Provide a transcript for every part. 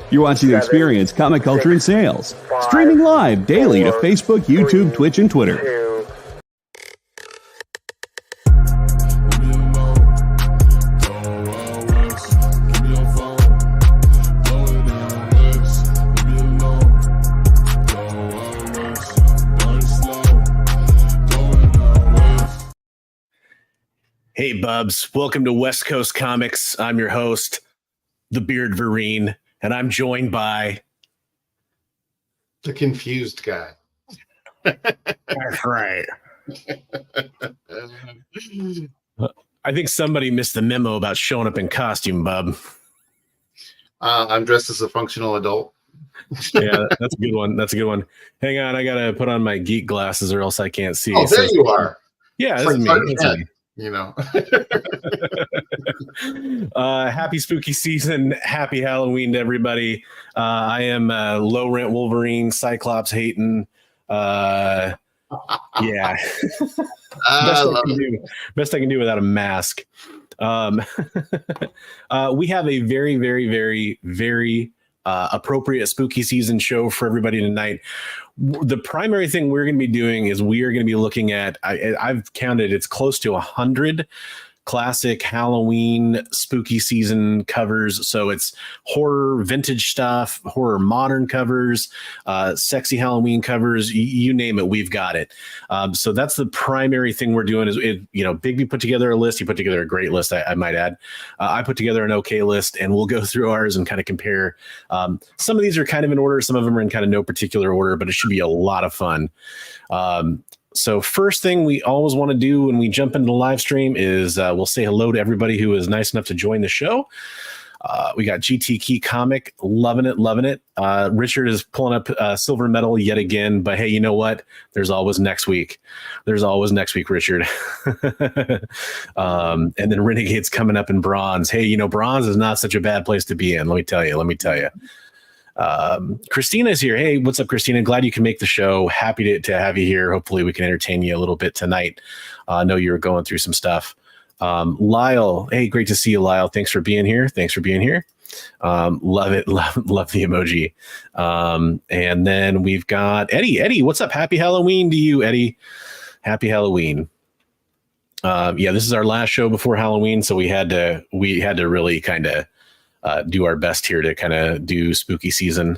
You're watching Experience Comic Culture and Sales, streaming live daily to Facebook, YouTube, Twitch, and Twitter. Hey, Bubs. Welcome to West Coast Comics. I'm your host, the Beard Vereen, and I'm joined by... the confused guy. That's right. I think somebody missed the memo about showing up in costume, Bub. I'm dressed as a functional adult. Yeah, that's a good one. That's a good one. Hang on, I got to put on my geek glasses or else I can't see. Oh, there you are. Yeah, it's this like is me. That's me. You know. Happy spooky season. Happy Halloween to everybody. I am low rent Wolverine, Cyclops hating. Yeah. Best I can do without a mask. We have a very, very, very, very appropriate spooky season show for everybody tonight. The primary thing we're going to be doing is we are going to be looking at, I've counted, it's close to 100 classic Halloween spooky season covers. So it's horror vintage stuff, horror modern covers, sexy Halloween covers, you name it, we've got it. So that's the primary thing we're doing is, Bigby put together a list. He put together a great list, I might add. I put together an okay list, and we'll go through ours and kind of compare. Some of these are kind of in order. Some of them are in kind of no particular order, but it should be a lot of fun. So first thing we always want to do when we jump into the live stream is we'll say hello to everybody who is nice enough to join the show. We got GT Key Comic, loving it, loving it. Richard is pulling up silver medal yet again, but hey, you know what? There's always next week. There's always next week, Richard. And then Renegade's coming up in bronze. Hey, bronze is not such a bad place to be in. Let me tell you. Christina's here. Hey, what's up, Christina? Glad you can make the show. Happy to have you here. Hopefully we can entertain you a little bit tonight. I know you were going through some stuff. Lyle, hey, great to see you, Lyle. Thanks for being here. Love it. Love the emoji. And then we've got Eddie, what's up? Happy Halloween to you, Eddie. Happy Halloween. This is our last show before Halloween, so we had to really kind of do our best here to kind of do spooky season.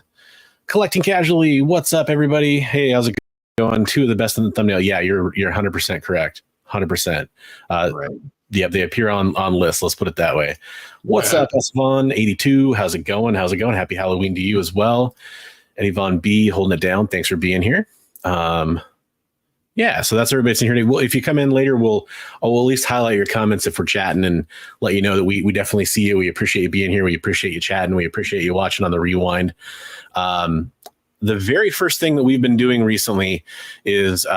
Collecting Casually, what's up, everybody? Hey, how's it going? Two of the best in the thumbnail. Yeah, you're 100% correct. 100%. Right. Yeah, they appear on lists. Let's put it that way. What's up, S-Von82? How's it going? Happy Halloween to you as well. Eddie Von B holding it down. Thanks for being here. So that's everybody sitting here. Well, if you come in later, we'll at least highlight your comments if we're chatting and let you know that we definitely see you. We appreciate you being here. We appreciate you chatting. We appreciate you watching on the rewind. The very first thing that we've been doing recently is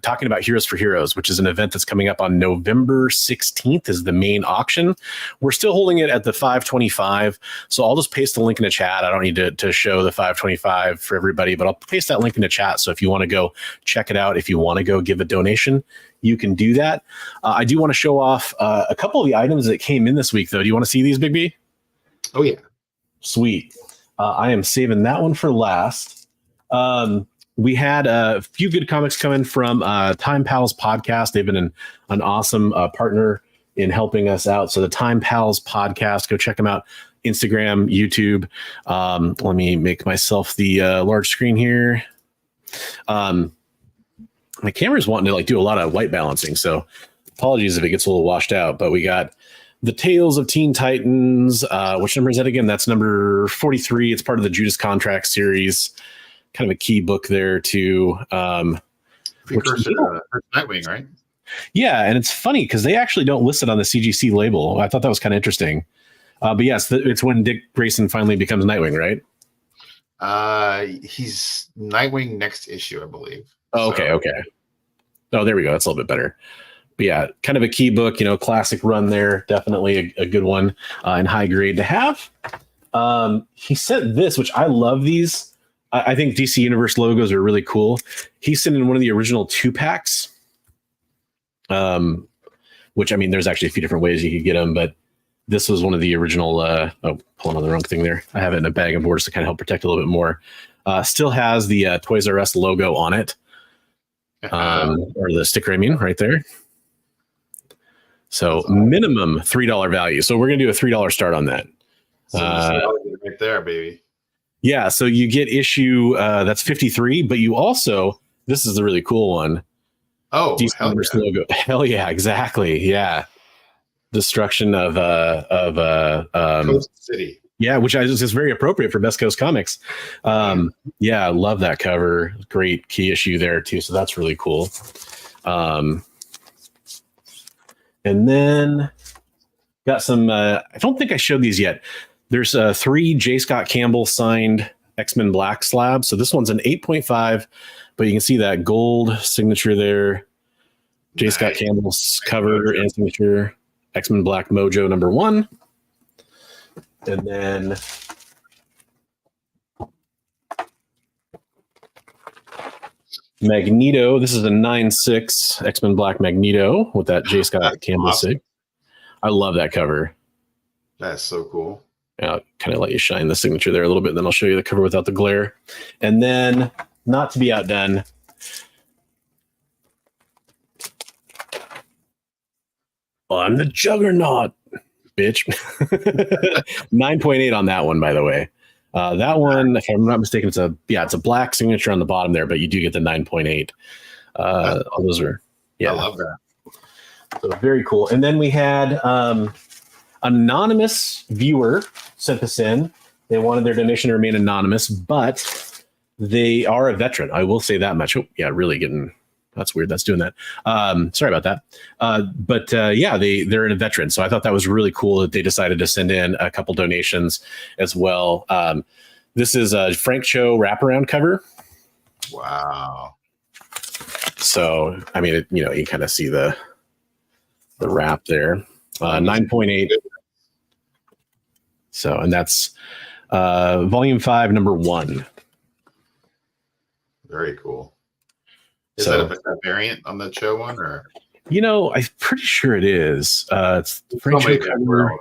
talking about Heroes for Heroes, which is an event that's coming up on November 16th is the main auction. We're still holding it at the 525. So I'll just paste the link in the chat. I don't need to show the 525 for everybody, but I'll paste that link in the chat. So if you want to go check it out, if you want to go give a donation, you can do that. I do want to show off a couple of the items that came in this week, though. Do you want to see these, Big B? Oh, yeah. Sweet. I am saving that one for last. We had a few good comics coming from Time Pals podcast. They've been an awesome partner in helping us out. So the Time Pals podcast, go check them out. Instagram, YouTube. Let me make myself the large screen here. My camera's wanting to do a lot of white balancing, so apologies if it gets a little washed out. But we got the Tales of Teen Titans. Which number is that again? That's number 43. It's part of the Judas Contract series. Kind of a key book there too. Precursor to Nightwing, right? Yeah, and it's funny because they actually don't list it on the CGC label. I thought that was kind of interesting. But yes, it's when Dick Grayson finally becomes Nightwing, right? He's Nightwing next issue, I believe. Oh, okay. Oh, there we go. That's a little bit better. But yeah, kind of a key book, classic run there. Definitely a good one and high grade to have. He sent this, which I love these. I think DC Universe logos are really cool. He sent in one of the original 2-packs, which, there's actually a few different ways you could get them, but This was one of the original. Pulling on the wrong thing there. I have it in a bag of boards to kind of help protect a little bit more. Still has the Toys R Us logo on it, or the sticker. I mean, right there. So minimum $3 value. So we're gonna do a $3 start on that. So right there, baby. Yeah. So you get issue that's 53, but you also, this is the really cool one. Oh, hell yeah. Logo. Hell yeah, exactly. Yeah. Destruction of Coast City. Yeah, which is very appropriate for Best Coast Comics. Yeah, I love that cover. Great key issue there too. So that's really cool. And then got some. I don't think I showed these yet. There's 3 J. Scott Campbell signed X-Men Black slabs. So this one's an 8.5, but you can see that gold signature there. J. Nice. Scott Campbell's cover and signature. X-Men Black Mojo #1. And then Magneto. This is a 9.6 X-Men Black Magneto with that J. Scott Campbell sig. I love that cover. That's so cool. I'll kind of let you shine the signature there a little bit, then I'll show you the cover without the glare. And then, not to be outdone, I'm the Juggernaut, bitch. 9.8 on that one, by the way. That one, if I'm not mistaken, it's a black signature on the bottom there, but you do get the 9.8. All those are, yeah. I love that. So very cool. And then we had anonymous viewer sent this in. They wanted their donation to remain anonymous, but they are a veteran. I will say that much. Oh, yeah, really getting. That's weird. That's doing that. Sorry about that. But yeah, they're a veteran. So I thought that was really cool that they decided to send in a couple donations as well. This is a Frank Cho wraparound cover. Wow. So, I mean, you can kind of see the wrap there. 9.8. So, and that's volume 5, #1. Very cool. Is that a variant on the Cho one, or? I'm pretty sure it is. It's Frank Cho cover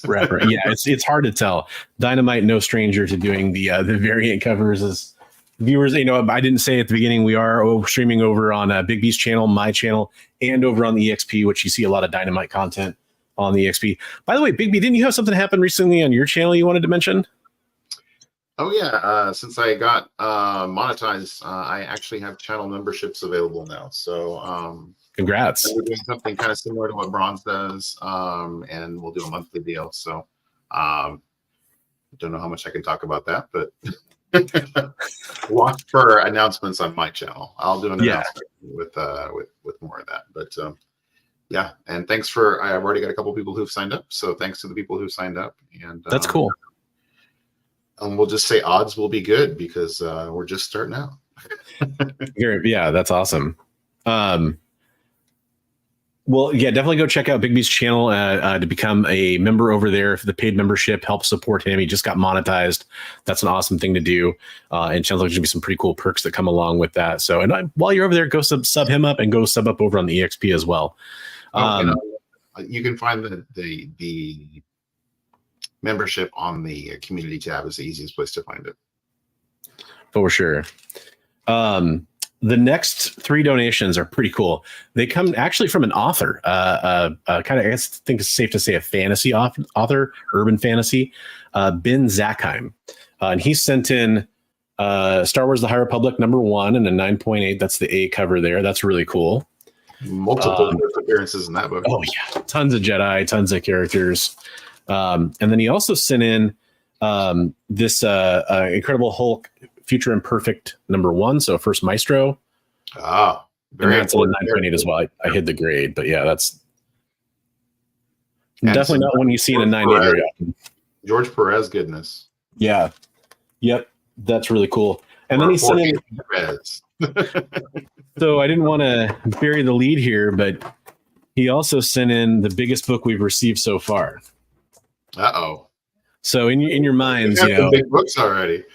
wrapper. Yeah, it's hard to tell. Dynamite, no stranger to doing the variant covers. As viewers, I didn't say at the beginning, we are streaming over on Big B's channel, my channel, and over on the EXP, which you see a lot of Dynamite content on the EXP. By the way, Big B, didn't you have something happen recently on your channel you wanted to mention? Oh yeah, since I got monetized, I actually have channel memberships available now. So congrats. We're doing something kind of similar to what Bronze does, and we'll do a monthly deal. So don't know how much I can talk about that, but watch for announcements on my channel. I'll do an announcement with more of that. But yeah, and thanks I've already got a couple people who've signed up. So thanks to the people who signed up. And that's cool. And we'll just say odds will be good because we're just starting out. Yeah, that's awesome. Well, yeah, definitely go check out Big B's channel to become a member over there. If the paid membership helps support him, he just got monetized. That's an awesome thing to do. And sounds like there's going to be some pretty cool perks that come along with that. So, and while you're over there, go sub him up and go sub up over on the EXP as well. You can find the membership on the community tab is the easiest place to find it. For sure. The next 3 donations are pretty cool. They come actually from an author, kind of, I guess, think it's safe to say a fantasy author, urban fantasy, Ben Zackheim. And he sent in Star Wars The High Republic #1 and a 9.8. That's the A cover there. That's really cool. Multiple appearances in that book. Oh, yeah. Tons of Jedi, tons of characters. And then he also sent in this Incredible Hulk Future Imperfect #1, so first Maestro. Very and that's a 9.8 as well. I hid the grade, but yeah, that's and definitely not one you see in a 9.8 very often. George Perez goodness. Yeah. Yep. That's really cool. And then he sent in Perez. So I didn't want to bury the lead here, but he also sent in the biggest book we've received so far. So in your minds, we got some big books already.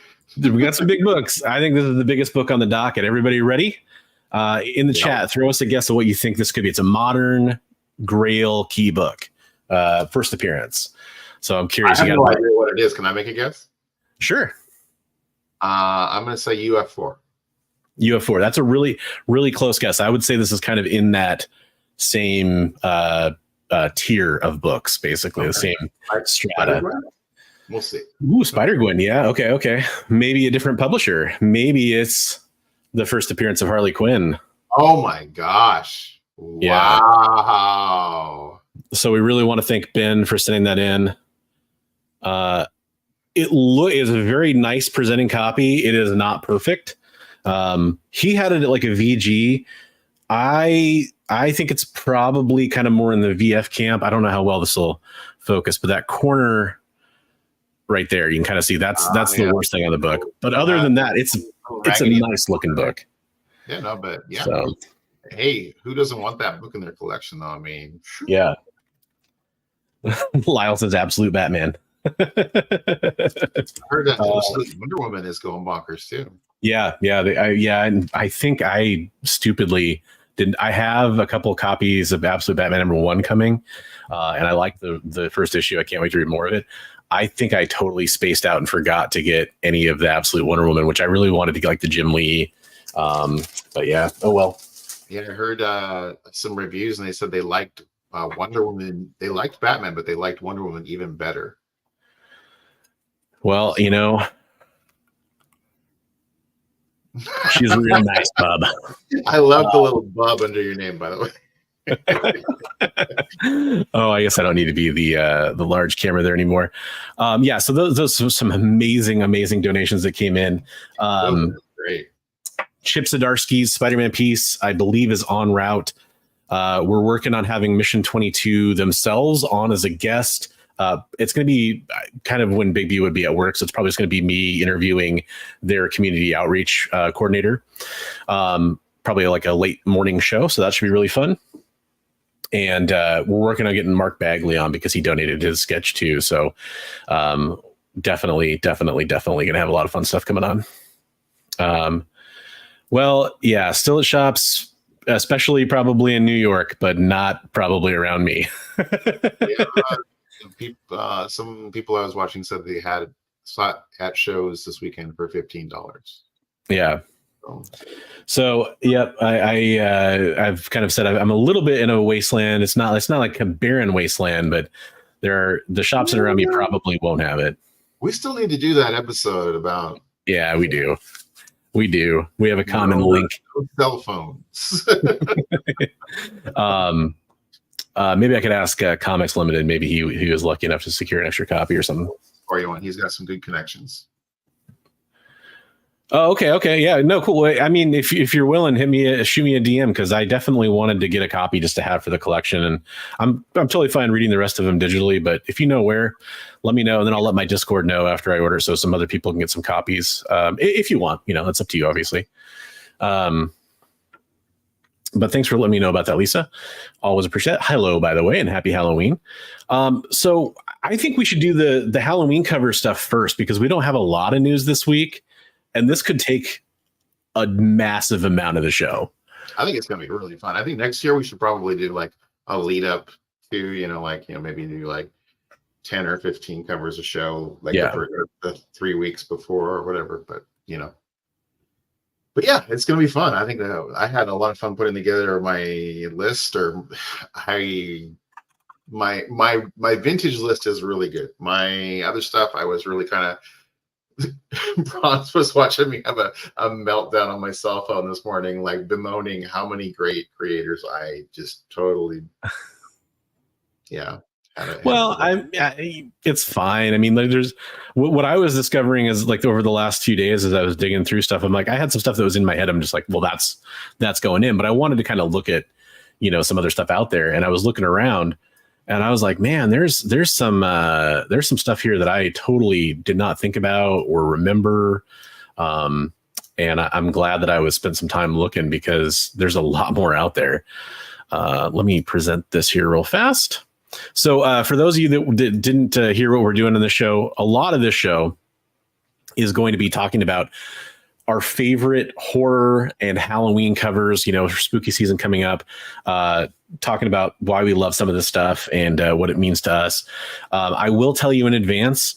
We got some big books. I think this is the biggest book on the docket. Everybody ready? In the chat, throw us a guess of what you think this could be. It's a modern Grail key book. first appearance. So I'm curious. I have no idea what it is. Can I make a guess? Sure. I'm going to say UF4. UF4. That's a really, really close guess. I would say this is kind of in that same tier of books, basically the same strata. We'll see. Ooh, Spider-Gwen. Yeah. Okay. Maybe a different publisher. Maybe it's the first appearance of Harley Quinn. Oh my gosh. Yeah. Wow. So we really want to thank Ben for sending that in. It is a very nice presenting copy. It is not perfect. He had it like a VG. I think it's probably kind of more in the VF camp. I don't know how well this will focus, but that corner right there, you can kind of see that's the worst thing on the book. But other than that, it's a nice looking book. Yeah, no, but yeah. So, hey, who doesn't want that book in their collection though? I mean, yeah. Lyle says absolute Batman. I heard that Wonder Woman is going bonkers too. Yeah. And I think I stupidly didn't. I have a couple of copies of Absolute Batman #1 coming, and I like the first issue. I can't wait to read more of it. I think I totally spaced out and forgot to get any of the Absolute Wonder Woman, which I really wanted to get, like the Jim Lee. But yeah, oh well. Yeah, I heard some reviews, and they said they liked Wonder Woman. They liked Batman, but they liked Wonder Woman even better. Well, you know, she's real nice, bub. I love the little bub under your name, by the way. Oh, I guess I don't need to be the large camera there anymore. Yeah, so those were some amazing donations that came in. Great. Chip Zdarsky's Spider-Man piece, I believe, is en route. We're working on having Mission 22 themselves on as a guest. It's going to be kind of when Big B would be at work, so it's probably just going to be me interviewing their community outreach coordinator. Probably like a late morning show, so that should be really fun. And we're working on getting Mark Bagley on because he donated his sketch too. So definitely going to have a lot of fun stuff coming on. Well, yeah, still at shops, especially probably in New York, but not probably around me. Some people I was watching said they had slot at shows this weekend for $15. Yeah. So yep, I've kind of said I'm a little bit in a wasteland. It's not like a barren wasteland, but the shops that are around me probably won't have it. We still need to do that episode about. Yeah, we do. We have a common link. Cell phones. Maybe I could ask Comics Limited. Maybe he was lucky enough to secure an extra copy or something. Or you want? He's got some good connections. Oh, okay, yeah, no, cool. I mean, if you're willing, shoot me a DM, because I definitely wanted to get a copy just to have for the collection, and I'm totally fine reading the rest of them digitally. But if you know where, let me know, and then I'll let my Discord know after I order, so some other people can get some copies. If you want, that's up to you, obviously. But thanks for letting me know about that, Lisa. Always appreciate it. Hello, by the way, and happy Halloween. So I think we should do the Halloween cover stuff first, because we don't have a lot of news this week. And this could take a massive amount of the show. I think it's going to be really fun. I think next year we should probably do like a lead up to, maybe do like 10 or 15 covers a show, like the 3 weeks before or whatever. But yeah, it's going to be fun. I think that I had a lot of fun putting together my list, or my vintage list is really good. My other stuff, I was really kind of. Bronze was watching me have a meltdown on my cell phone this morning, like bemoaning how many great creators I just totally, it's fine. I mean, there's what I was discovering is, like, over the last few days as I was digging through stuff, I'm like, I had some stuff that was in my head. I'm just like, well, that's going in, but I wanted to kind of look at, some other stuff out there, and I was looking around. And I was like, man, there's some stuff here that I totally did not think about or remember. And I'm glad that I would spend some time looking, because there's a lot more out there. Let me present this here real fast. So for those of you that didn't hear what we're doing in the show, a lot of this show is going to be talking about our favorite horror and Halloween covers, you know, spooky season coming up, talking about why we love some of this stuff and what it means to us. I will tell you in advance,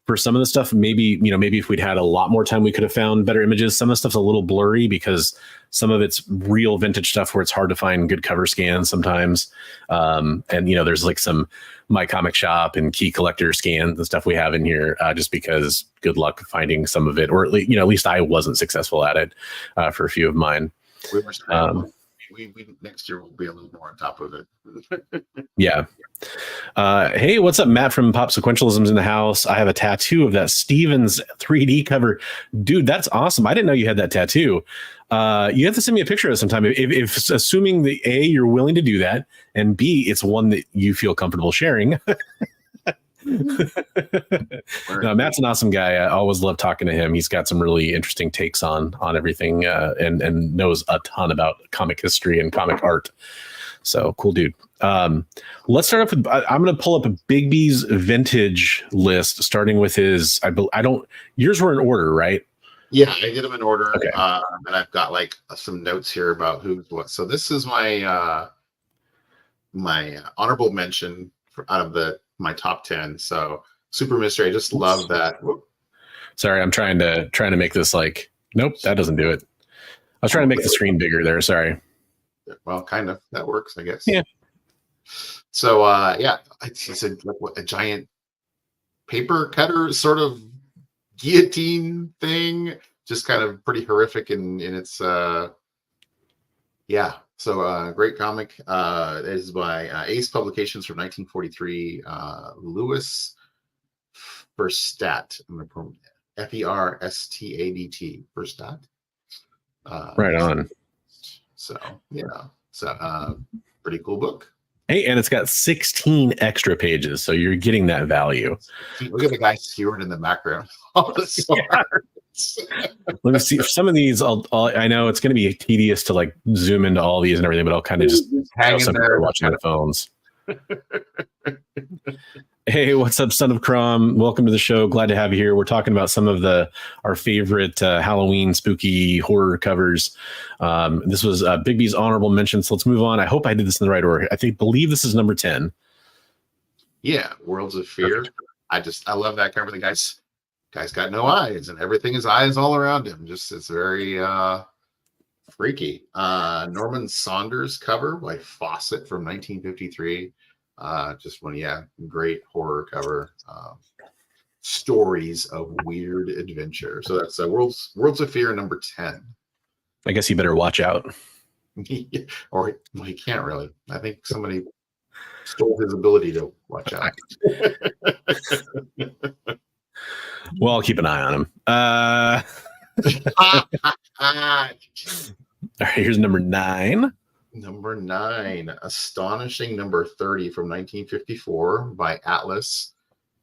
for some of the stuff, maybe if we'd had a lot more time, we could have found better images. Some of the stuff's a little blurry because some of it's real vintage stuff where it's hard to find good cover scans sometimes. And, you know, there's like some My Comic Shop and Key Collector scans and stuff we have in here just because good luck finding some of it, or at least, you know, at least I wasn't successful at it for a few of mine. We next year will be a little more on top of it. Yeah. Hey, what's up, Matt from Pop Sequentialism's in the house. I have a tattoo of that Stevens 3D cover. Dude, that's awesome. I didn't know you had that tattoo. You have to send me a picture of it sometime. If assuming the A, you're willing to do that, and B, it's one that you feel comfortable sharing. No, Matt's an awesome guy. I always love talking to him. He's got some really interesting takes on everything, and knows a ton about comic history and comic art. So cool dude. Let's start off with, I'm going to pull up a Bigby's vintage list, starting with his, yours were in order, right? Yeah, I did them in order. Okay. And I've got like some notes here about who's what. So this is my, my honorable mention out of my top 10. So Super Mystery, I just love that. Whoop. Sorry, I'm trying to make this like, nope, that doesn't do it. I was trying to make the screen bigger there. Sorry. Well, kind of. That works, I guess. Yeah. So, yeah, it's a giant paper cutter sort of guillotine thing. Just kind of pretty horrific in its, yeah. So, great comic. It is by Ace Publications from 1943. Louis Verstadt. F-E-R-S-T-A-D-T. Verstadt. Right on. So, yeah. So, pretty cool book. Hey, and it's got 16 extra pages, so you're getting that value. Look at the guy skewered in the background. Let me see. Some of these, I know it's going to be tedious to like zoom into all these and everything, but I'll kind of just hang in there watching the phones. Hey, what's up, Son of Crom? Welcome to the show. Glad to have you here. We're talking about some of our favorite Halloween spooky horror covers. This was Bigby's honorable mention, so let's move on. I hope I did this in the right order. I believe this is number 10. Yeah, Worlds of Fear. I love that cover. The guy's got no eyes, and everything is eyes all around him. Just it's very freaky. Norman Saunders cover by Fawcett from 1953. Just one, yeah, great horror cover. Stories of weird adventure. So that's Worlds of Fear number 10. I guess you better watch out. Or well, he can't really. I think somebody stole his ability to watch out. Well, I'll keep an eye on him. All right, here's number 9. Number 9, astonishing number 30 from 1954 by Atlas.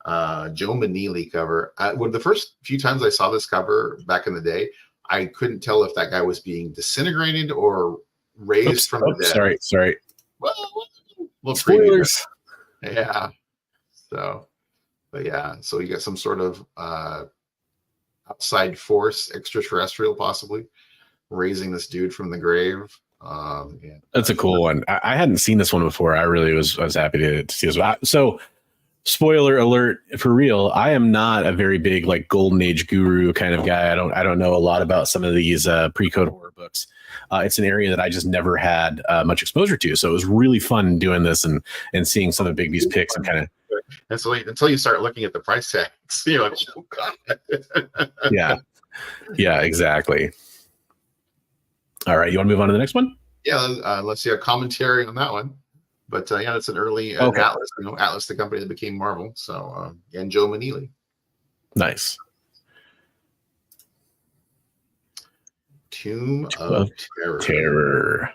Joe Manili cover. The first few times I saw this cover back in the day, I couldn't tell if that guy was being disintegrated or raised from the dead. Sorry. Well, spoilers. Yeah. So, but yeah, so you got some sort of outside force, extraterrestrial possibly, raising this dude from the grave. Yeah. That's a cool one. I hadn't seen this one before. I really was happy to see this. So, spoiler alert for real. I am not a very big like golden age guru kind of guy. I don't know a lot about some of these pre-code horror books. It's an area that I just never had much exposure to. So it was really fun doing this and seeing some of Bigby's picks and kind of. And so until you start looking at the price tags, you're like, oh God. Yeah, exactly. All right, you want to move on to the next one? Yeah, let's see a commentary on that one. But yeah, it's an early Atlas, Atlas, the company that became Marvel. So and Joe Manili. Nice. Tomb of Terror.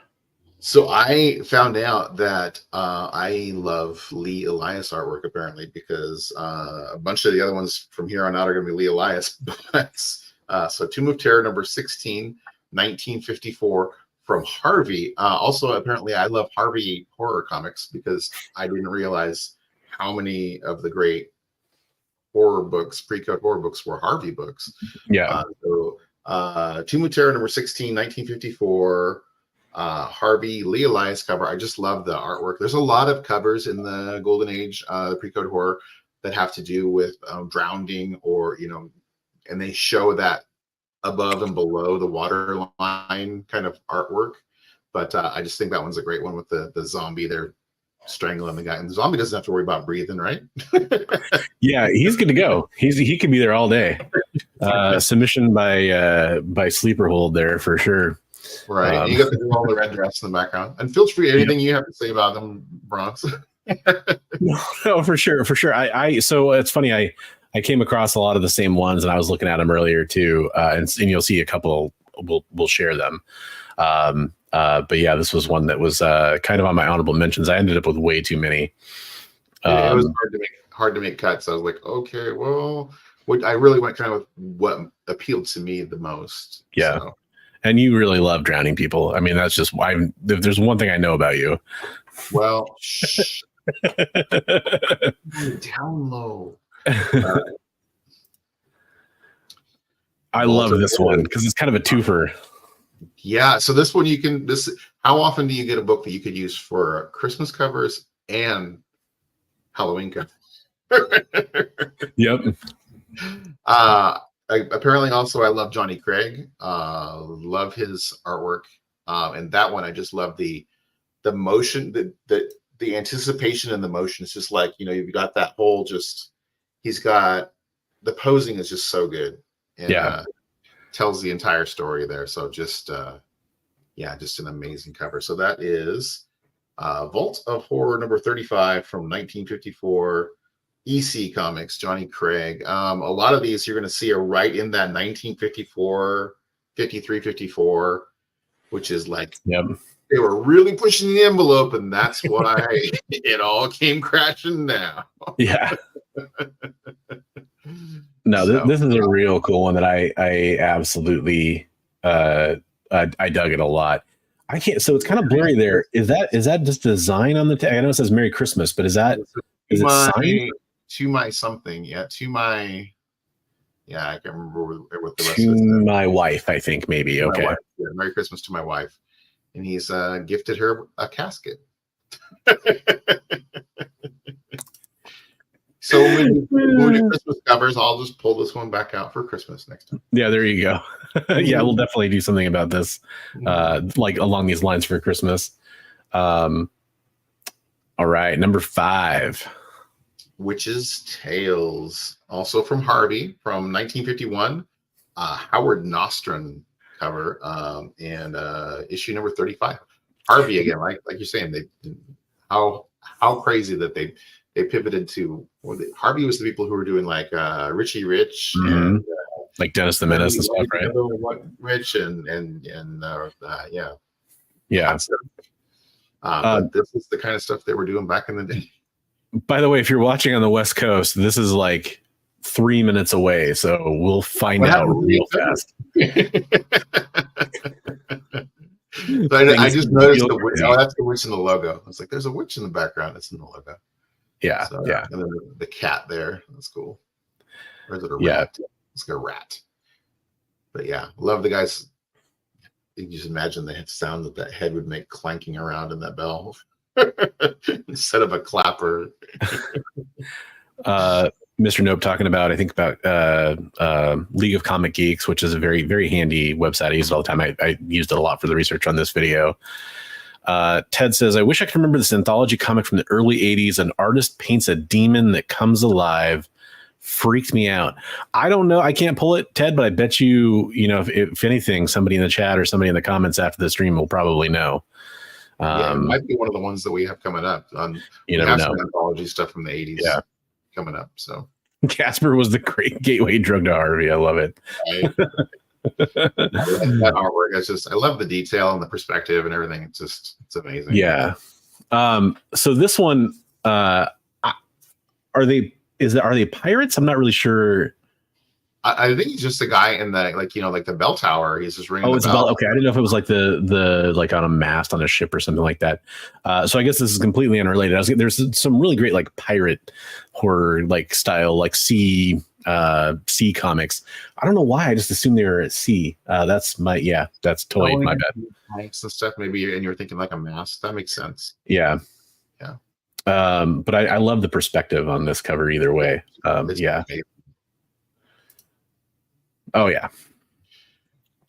So I found out that I love Lee Elias artwork apparently because a bunch of the other ones from here on out are going to be Lee Elias. But so Tomb of Terror number 16, 1954 from Harvey. Also, apparently, I love Harvey horror comics because I didn't realize how many of the great horror books, pre-code horror books, were Harvey books. Yeah. So Tomb of Terror number 16, 1954. Harvey Lee Elias cover. I just love the artwork. There's a lot of covers in the Golden Age, the pre-code horror, that have to do with drowning, or and they show that above and below the waterline kind of artwork. But I just think that one's a great one with the zombie there strangling the guy, and the zombie doesn't have to worry about breathing, right? Yeah, he's good to go. He could be there all day. Submission by sleeper hold there for sure. Right. You got the girl in the red dress in the background. And feel free, anything you have to say about them, Bronx. No, for sure. So it's funny. I came across a lot of the same ones, and I was looking at them earlier too. And you'll see a couple. We'll share them. But yeah, this was one that was kind of on my honorable mentions. I ended up with way too many. It was hard to make cuts. I was like, okay, well, I really went kind of with what appealed to me the most. Yeah. So. And you really love drowning people. I mean, that's just why. If there's one thing I know about you. Well, shh. Down low. I love this one because it's kind of a twofer. Yeah. So this one how often do you get a book that you could use for Christmas covers and Halloween covers? Yep. Apparently also I love Johnny Craig. Love his artwork. And that one I just love the motion, the anticipation and the motion. It's just like, you've got that whole he's got the posing is just so good. And tells the entire story there. So just an amazing cover. So that is Vault of Horror number 35 from 1954. EC Comics, Johnny Craig. A lot of these you're going to see are right in that 1954, 53, 54, which is like, they were really pushing the envelope, and that's why it all came crashing down. Yeah. No, this is a real cool one that I absolutely I dug it a lot. I can't. So it's kind of blurry there. Is that just design on the tag? I know it says Merry Christmas, but is it signed? To my something, to my, I can't remember what the rest to is. My wife, I think maybe. Okay. Merry Christmas to my wife, and he's gifted her a casket. So when we do Christmas covers, I'll just pull this one back out for Christmas next time. Yeah, there you go. Yeah, we'll definitely do something about this, like along these lines for Christmas. All right, number 5. Witch's Tales, also from Harvey, from 1951. Howard Nostrum cover, and issue number 35. Harvey again, like you're saying, how crazy that they pivoted to. Harvey was the people who were doing like Richie Rich and like Dennis the Menace and stuff, right? Rich and but this is the kind of stuff they were doing back in the day. By the way, if you're watching on the West Coast, this is like 3 minutes away, so we'll find out real fast. I just noticed the witch. Oh, that's the witch in the logo. I was like, "There's a witch in the background." It's in the logo. Yeah, so, and then the cat there. That's cool. Or is it a rat? It's like a rat. But yeah, love the guys. You can just imagine the sound that head would make clanking around in that bell. Instead of a clapper. Mr. Nope talking about, I think about League of Comic Geeks, which is a very, very handy website. I use it all the time. I used it a lot for the research on this video. Ted says, I wish I could remember this anthology comic from the early 80s. An artist paints a demon that comes alive. Freaked me out. I don't know. I can't pull it, Ted, but I bet you, if anything, somebody in the chat or somebody in the comments after the stream will probably know. It might be one of the ones that we have coming up. You never know. Some anthology stuff from the 80s coming up. So Casper was the great gateway drug to Harvey. I love it. That artwork, I love the detail and the perspective and everything. It's amazing. Yeah. So this one, are they pirates? I'm not really sure. I think he's just a guy in the like the bell tower. He's just ringing. Oh, it's a bell. Okay, I didn't know if it was like the like on a mast on a ship or something like that. So I guess this is completely unrelated. There's some really great like pirate horror like style like sea C Comics. I don't know why. I just assumed they were at C. That's totally my bad. Mics and stuff, maybe, and you're thinking like a mask. That makes sense. Yeah. Yeah. But I love the perspective on this cover either way. Yeah. Amazing. Oh yeah.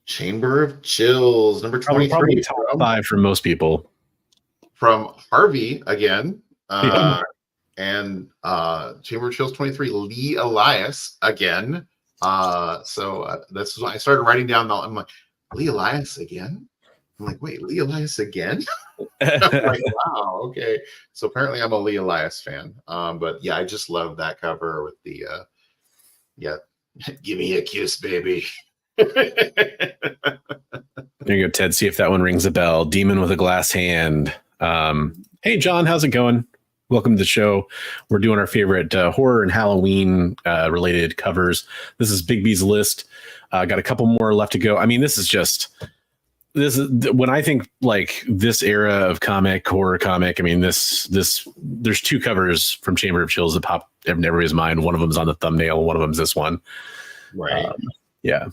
Chamber of Chills, number 23. Probably top 5 for most people. From Harvey again. And Chamber of Chills 23, Lee Elias again. So that's when I started writing down. I'm like, Lee Elias again? I'm like, wait, Lee Elias again? I'm like, wow, okay. So apparently I'm a Lee Elias fan. But yeah, I just love that cover with the give me a kiss, baby. There you go, Ted. See if that one rings a bell. Demon with a glass hand. Hey, John, how's it going? Welcome to the show. We're doing our favorite horror and Halloween related covers. This is Big B's list. Got a couple more left to go. I mean, this is when I think like this era of horror comic. I mean, there's 2 covers from Chamber of Chills that pop in everybody's mind. One of them's on the thumbnail. One of them's this one. Right. Yeah.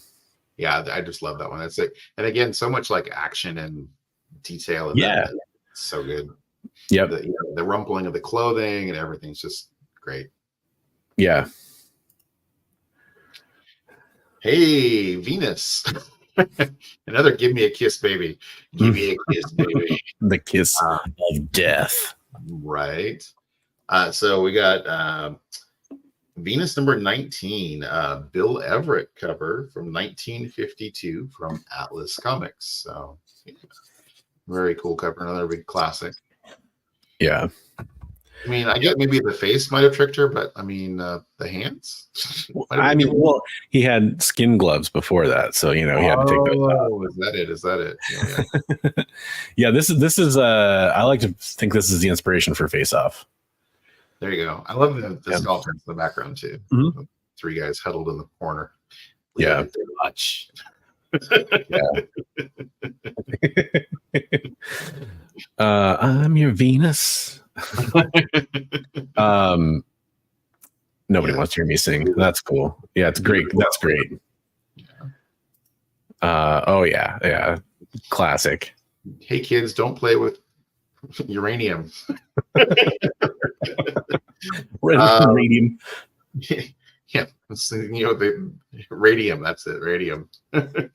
I just love that one. That's it. And again, so much like action and detail. And yeah. It's so good. Yeah. The rumpling of the clothing and everything's just great. Yeah. Hey, Venus. Another give me a kiss, baby. Give me a kiss, baby. The kiss of death. Right. So we got Venus number 19, Bill Everett cover from 1952 from Atlas Comics. So very cool cover, another big classic. Yeah. I mean, I get maybe the face might have tricked her, but I mean, the hands. He had skin gloves before that, so he had to take those out. Is that it? Yeah. Yeah, this is I like to think this is the inspiration for Face Off. There you go. I love the sculptures in the background too. Mm-hmm. 3 guys huddled in the corner. Yeah. Much. I'm your Venus. Nobody wants to hear me sing. That's cool. Yeah, it's great. That's great. Yeah. Classic. Hey kids, don't play with uranium. Radium. Yeah, the radium. That's it, radium. It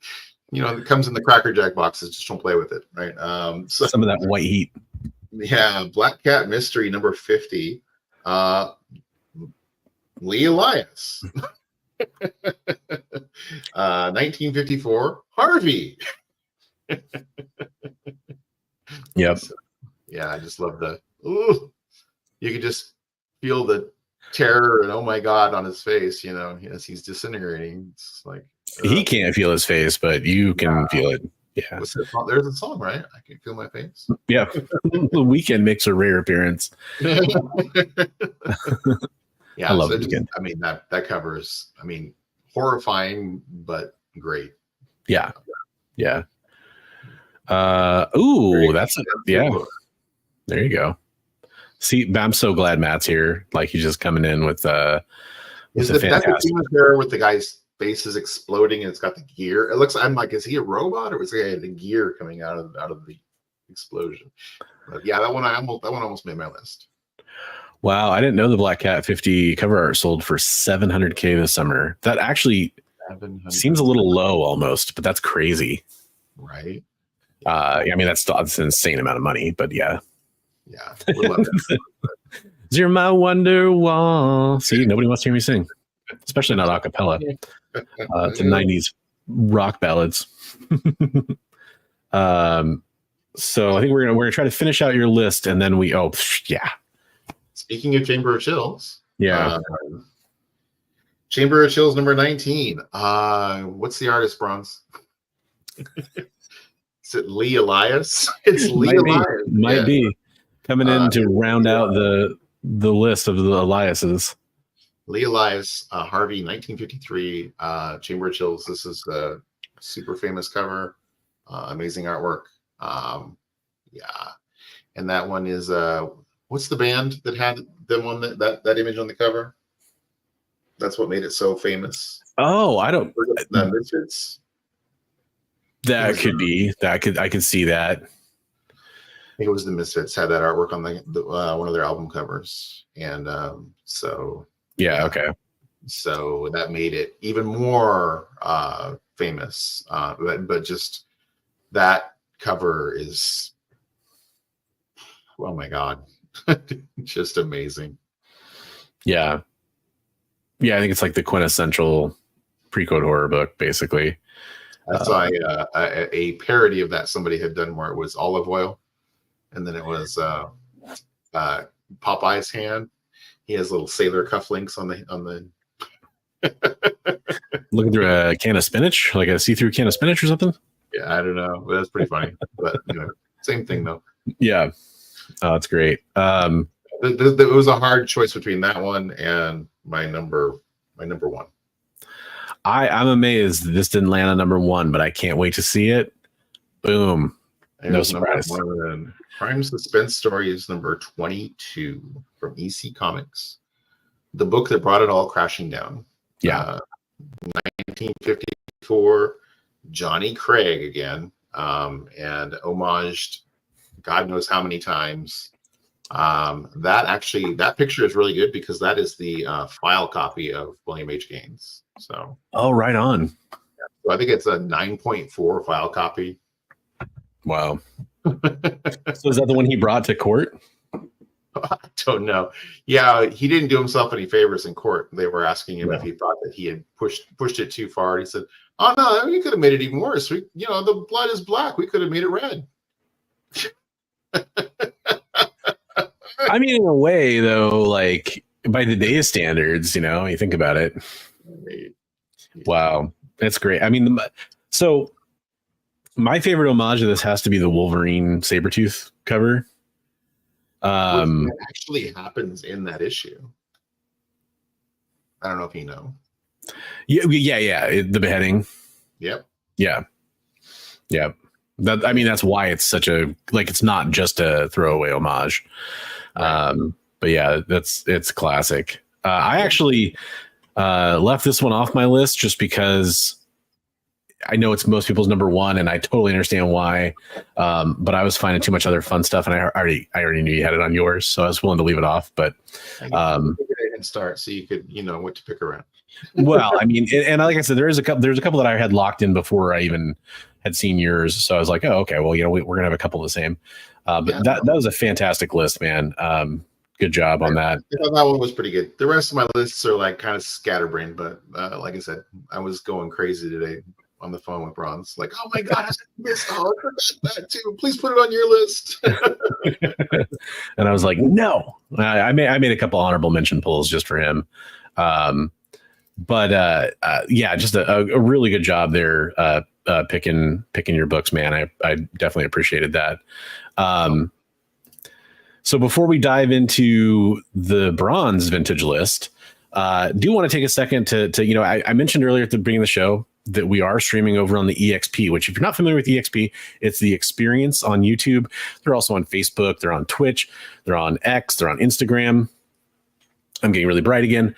comes in the Cracker Jack boxes. Just don't play with it, right? So some of that white heat. Yeah, Black Cat Mystery number 50. Lee Elias. 1954. Harvey. Yep. So, yeah, I just love you could just feel the terror and oh my god on his face, as he's disintegrating. It's like he can't feel his face, but you can feel it. Yeah. There's a song, right? I can feel my face. Yeah. The Weeknd makes a rare appearance. Yeah, I love Weeknd. I mean, that covers, horrifying, but great. Yeah. Yeah. That's it. Yeah. There you go. See, I'm so glad Matt's here. Like he's just coming in with is the fantastic there with the guy's face is exploding and it's got the gear. It looks. I'm like, is he a robot or is he the gear coming out of the explosion? But yeah, that one almost made my list. Wow, I didn't know the Black Cat 50 cover art sold for $700K this summer. That actually seems a little low almost, but that's crazy. Right. That's an insane amount of money, but yeah. Yeah. We love it. You're my wonder wall. See, nobody wants to hear me sing, especially not a cappella. To 90s rock ballads. So I think we're gonna try to finish out your list, and then Speaking of Chamber of Chills, Chamber of Chills number 19. What's the artist, Bronze? Is it Lee Elias? It's Lee Elias. Might be coming in to round out the list of the Eliases. Lee Elias, Harvey, 1953, Chamber of Chills. This is a super famous cover, amazing artwork. And that one is what's the band that had the one that image on the cover? That's what made it so famous. Oh, I don't. The Misfits. That could be. I could see that. I think it was the Misfits had that artwork on the one of their album covers, and so yeah, okay. So that made it even more famous. But just that cover is, oh my God, just amazing. Yeah. Yeah, I think it's like the quintessential pre-code horror book, basically. I saw a parody of that somebody had done where it was olive oil, and then it was Popeye's hand. He has little sailor cufflinks on the. Looking through a can of spinach, like a see-through can of spinach or something. Yeah, I don't know, but that's pretty funny. But same thing though. Yeah, oh, that's great. It was a hard choice between that one and my number one. I'm amazed this didn't land on number one, but I can't wait to see it. Boom! No surprise. Crime Suspense Stories number 22 from EC Comics, the book that brought it all crashing down. Yeah, 1954. Johnny Craig again, and homaged God knows how many times. That picture is really good because that is the file copy of William H. Gaines. So, oh, right on. So I think it's a 9.4 file copy. Wow. So is that the one he brought to court? I don't know. Yeah, he didn't do himself any favors in court. They were asking him if he thought that he had pushed it too far. He said, "Oh no, you could have made it even worse. The blood is black. We could have made it red." I mean, in a way, though, like by today's standards, you think about it. Wow, that's great. I mean, so my favorite homage to this has to be the Wolverine Sabretooth cover. What actually happens in that issue? I don't know if you know. Yeah. The beheading. Yep. Yeah. That's why it's such it's not just a throwaway homage. Right. But yeah, it's classic. I actually left this one off my list just because I know it's most people's number one, and I totally understand why. But I was finding too much other fun stuff, and I already knew you had it on yours, so I was willing to leave it off. But and start so you could what to pick around. Well, I mean, and like I said, there's a couple that I had locked in before I even had seen yours, so I was like, oh, okay, well, we're gonna have a couple of the same. But that was a fantastic list, man. Good job on that. That one was pretty good. The rest of my lists are like kind of scatterbrained, but like I said, I was going crazy today on the phone with Bronze, like, oh my God, I missed that too. Please put it on your list. And I was like, no. I made a couple honorable mention pulls just for him. But just a really good job there picking your books, man. I definitely appreciated that. So before we dive into the Bronze vintage list, do want to take a second to I mentioned earlier at the beginning of the show that we are streaming over on the EXP, which if you're not familiar with EXP, it's the Experience on YouTube. They're also on Facebook. They're on Twitch. They're on X. They're on Instagram. I'm getting really bright again.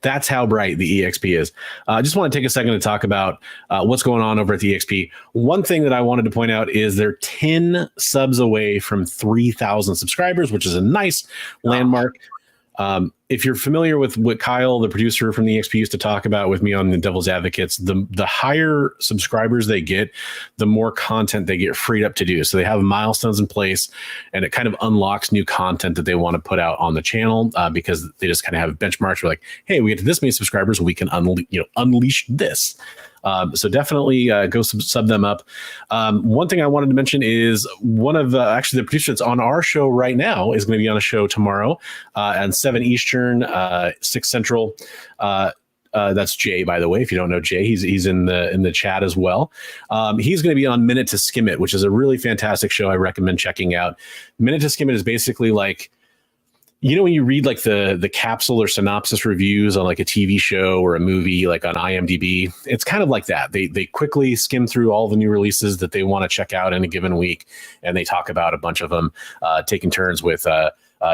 That's how bright the EXP is. I just want to take a second to talk about what's going on over at the EXP. One thing that I wanted to point out is they're 10 subs away from 3,000 subscribers, which is a nice landmark. If you're familiar with what Kyle, the producer from the EXP, used to talk about with me on the Devil's Advocates, the higher subscribers they get, the more content they get freed up to do. So they have milestones in place, and it kind of unlocks new content that they want to put out on the channel because they just kind of have benchmarks. We're like, hey, we get to this many subscribers, we can unleash this. So definitely go sub them up. One thing I wanted to mention is one of actually the producers on our show right now is going to be on a show tomorrow at 7 Eastern, 6 Central. That's Jay, by the way. If you don't know Jay, he's in the chat as well. He's going to be on Minute to Skim It, which is a really fantastic show I recommend checking out. Minute to Skim It is basically like, when you read like the capsule or synopsis reviews on like a TV show or a movie, like on IMDb, it's kind of like that. They quickly skim through all the new releases that they want to check out in a given week, and they talk about a bunch of them, taking turns with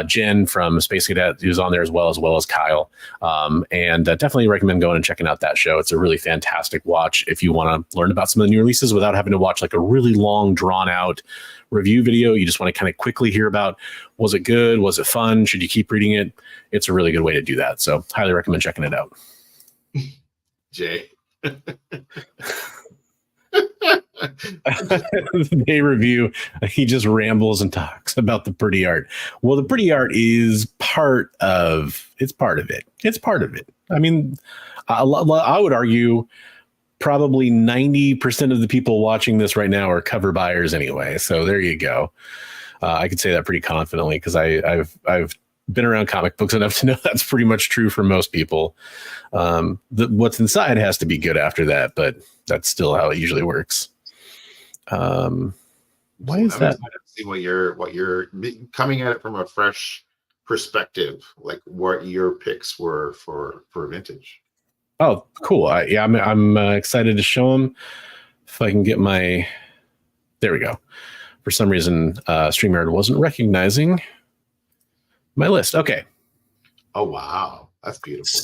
Jen from Space Cadet, who's on there as well as Kyle. And definitely recommend going and checking out that show. It's a really fantastic watch if you want to learn about some of the new releases without having to watch like a really long, drawn out review video. You just want to kind of quickly hear about, was it good? Was it fun? Should you keep reading it? It's a really good way to do that. So highly recommend checking it out. Jay. They review, he just rambles and talks about the pretty art. Well, the pretty art is part of it. I mean, I would argue probably 90% of the people watching this right now are cover buyers anyway. So there you go. I could say that pretty confidently because I've been around comic books enough to know that's pretty much true for most people. What's inside has to be good after that, but that's still how it usually works. Why is that? See what you're coming at it from a fresh perspective, like what your picks were for vintage. Oh, cool. I'm excited to show them if I can get there we go. For some reason, StreamYard wasn't recognizing my list. Okay. Oh, wow. That's beautiful.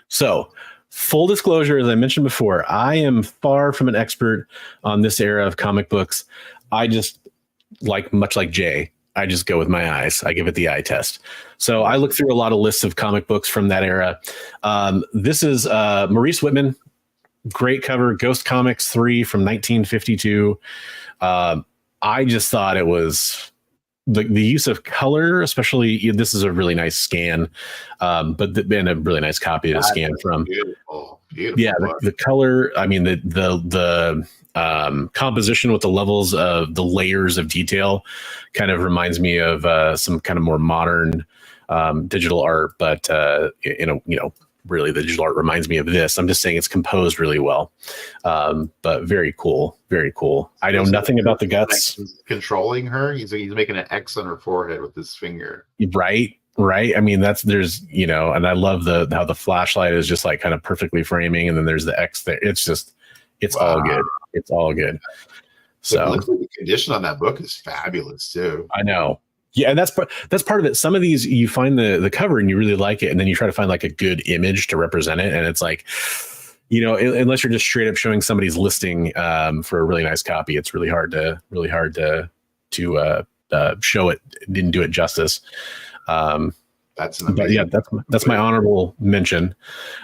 So full disclosure, as I mentioned before, I am far from an expert on this era of comic books. I just much like Jay, I just go with my eyes. I give it the eye test. So I look through a lot of lists of comic books from that era. This is Maurice Whitman, great cover, Ghost Comics 3 from 1952. I just thought it was the use of color, especially this is a really nice scan, but been a really nice copy to scan from. Beautiful. Yeah, the color. I mean, the composition with the levels of the layers of detail kind of reminds me of some kind of more modern digital art, but really the digital art reminds me of this. I'm just saying it's composed really well, but very cool. Very cool. I know nothing about the guts. Controlling her. He's making an X on her forehead with his finger. Right. I mean, there's and I love how the flashlight is just like kind of perfectly framing. And then there's the X there. It's all good. It's all good. So it looks like the condition on that book is fabulous too. I know. Yeah, and that's part of it. Some of these you find the cover and you really like it, and then you try to find like a good image to represent it, and it's like, unless you're just straight up showing somebody's listing for a really nice copy, it's really hard to show it. Didn't do it justice. That's my honorable mention.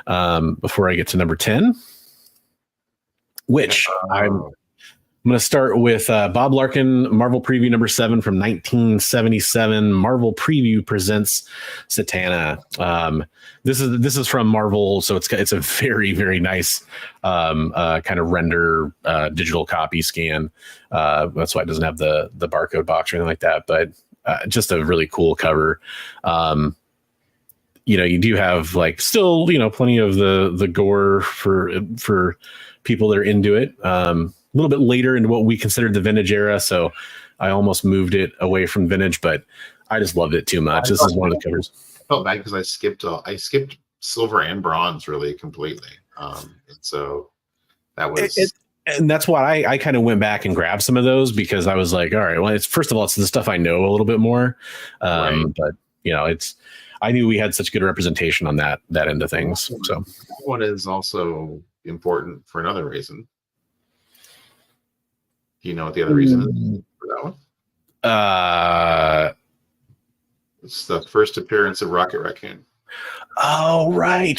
Before I get to number 10, which I'm going to start with Bob Larkin, Marvel Preview number 7 from 1977. Marvel Preview presents Satana. This is from Marvel, so it's a very, very nice kind of render digital copy scan. That's why it doesn't have the barcode box or anything like that. But just a really cool cover. You do have like still plenty of the gore for people that are into it. A little bit later into what we considered the vintage era, so I almost moved it away from vintage, but I just loved it too much. This is one of the covers. I felt bad because I skipped silver and bronze really completely, and so that was. And that's why I kind of went back and grabbed some of those because I was like, all right, well, it's the stuff I know a little bit more, right. But I knew we had such good representation on that end of things. So that one is also important for another reason. Do you know what the other reason is for that one? It's the first appearance of Rocket Raccoon. Oh, right.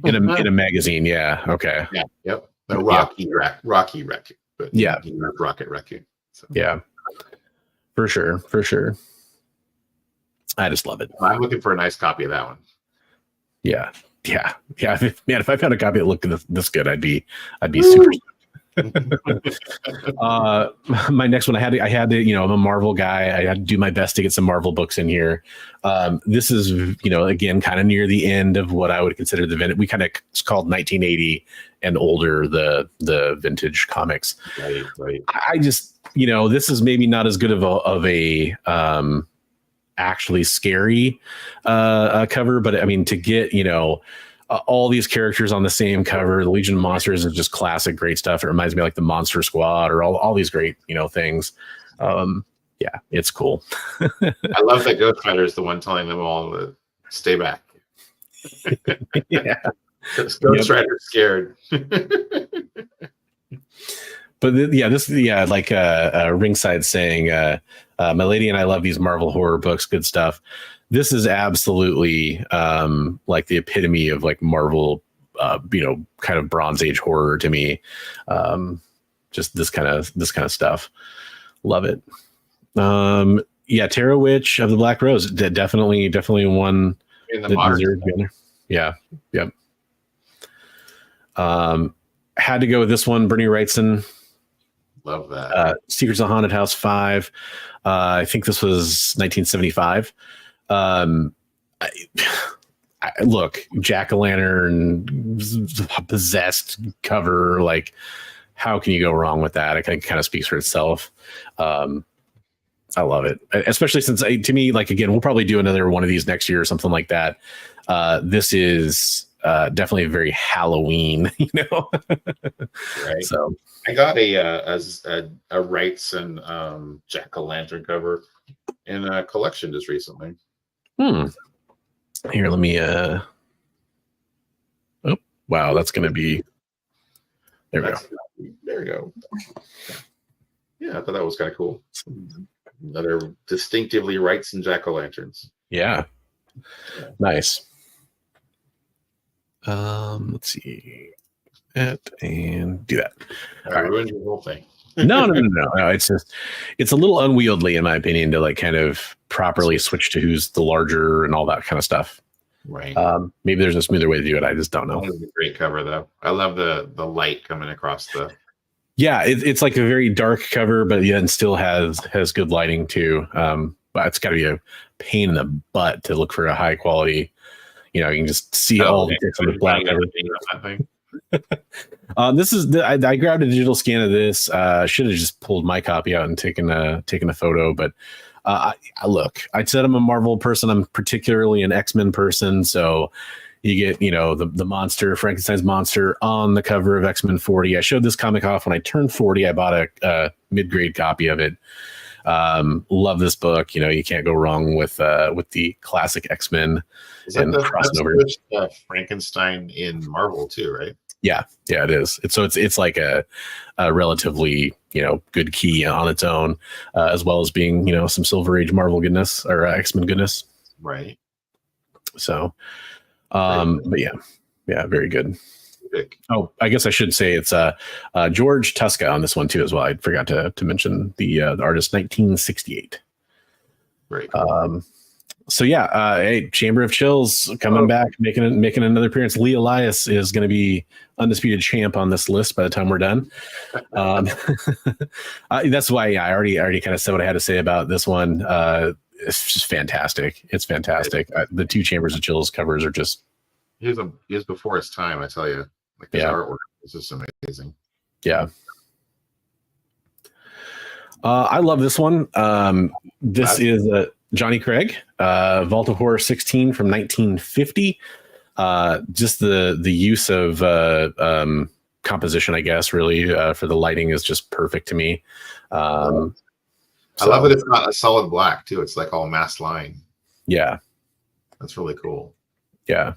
In a magazine, yeah. Okay. Yeah. Yep. The Rocky Raccoon, but yeah, Rocket Raccoon. So. Yeah. For sure. I just love it. I'm looking for a nice copy of that one. Yeah. Man, if I found a copy that looked this good, I'd be super. My next one, I had to, I'm a Marvel guy. I had to do my best to get some Marvel books in here. This is, again, kind of near the end of what I would consider the vintage. We kind of called 1980 and older the vintage comics. Right. I just, this is maybe not as good of a actually scary cover, but I mean to get, all these characters on the same cover. The Legion of Monsters is just classic, great stuff. It reminds me of like the Monster Squad or all these great, things. Yeah, it's cool. I love that Ghost Rider is the one telling them all to stay back. Yeah. Ghost Rider's scared. But like Ringside saying, my lady and I love these Marvel horror books, good stuff. This is absolutely like the epitome of like Marvel, kind of Bronze Age horror to me. Just this kind of stuff. Love it. Tarot Witch of the Black Rose, definitely one in the modern. Yeah. Yep. Had to go with this one, Bernie Wrightson. Love that. Secrets of Haunted House 5. I think this was 1975. Look, jack-o'-lantern possessed cover. Like, how can you go wrong with that? It kind of speaks for itself. I love it, especially since to me, like, again, we'll probably do another one of these next year or something like that. This is definitely very Halloween, Right. So I got a Wrightson jack-o'-lantern cover in a collection just recently. Here, let me. Oh, wow, that's going to be. There we go. There we go. Yeah, I thought that was kind of cool. Another distinctively Wrightson jack-o'-lanterns. Yeah. Nice. Let's see. And do that. I ruined your whole thing. No. It's a little unwieldy, in my opinion, to like kind of properly switch to who's the larger and all that kind of stuff. Right. Maybe there's a smoother way to do it. I just don't know. That was a great cover, though. I love the light coming across the. Yeah, it's like a very dark cover, but yeah, and still has good lighting too. But it's got to be a pain in the butt to look for a high quality. You can just see all the on the black cover. This is I grabbed a digital scan of this. Should have just pulled my copy out and taken a photo, but look, I said I'm a Marvel person. I'm particularly an X-Men person, so you get the monster, Frankenstein's monster, on the cover of X-Men 40. I showed this comic off when I turned 40. I bought a mid-grade copy of it. Love this book. You can't go wrong with the classic X-Men and crossing over. Frankenstein in Marvel too, right? Yeah, it is. It's like a relatively good key on its own, as well as being some Silver Age Marvel goodness or X-Men goodness. Right. So, but yeah, very good. Oh, I guess I should say it's George Tuska on this one too as well. I forgot to mention the artist, 1968. Very cool. So yeah, hey, Chamber of Chills coming back, making another appearance. Lee Elias is going to be undisputed champ on this list by the time we're done. That's why I already kind of said what I had to say about this one. It's just fantastic. It's fantastic. The two Chambers of Chills covers are just. He was before his time, I tell you. Like his artwork is just amazing. Yeah. I love this one. This is Johnny Craig, Vault of Horror 16 from 1950. Just the use of composition, I guess, really for the lighting is just perfect to me. I love that it's not a solid black too. It's like all masked line. Yeah, that's really cool. Yeah.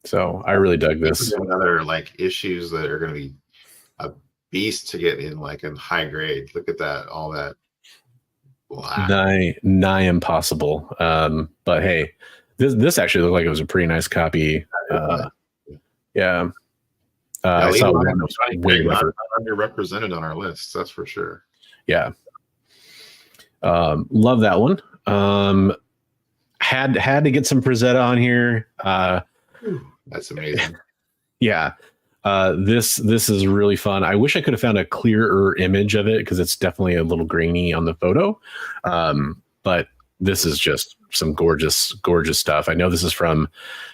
So I really dug this. Other like issues that are going to be a beast to get in high grade. Look at that, all that. Nigh impossible. But hey, this actually looked like it was a pretty nice copy. Yeah. I saw one that was way underrepresented on our list. That's for sure. Yeah. Love that one. Had to get some Frazetta on here. That's amazing. Yeah. This is really fun. I wish I could have found a clearer image of it because it's definitely a little grainy on the photo. But this is just some gorgeous stuff. I know this is from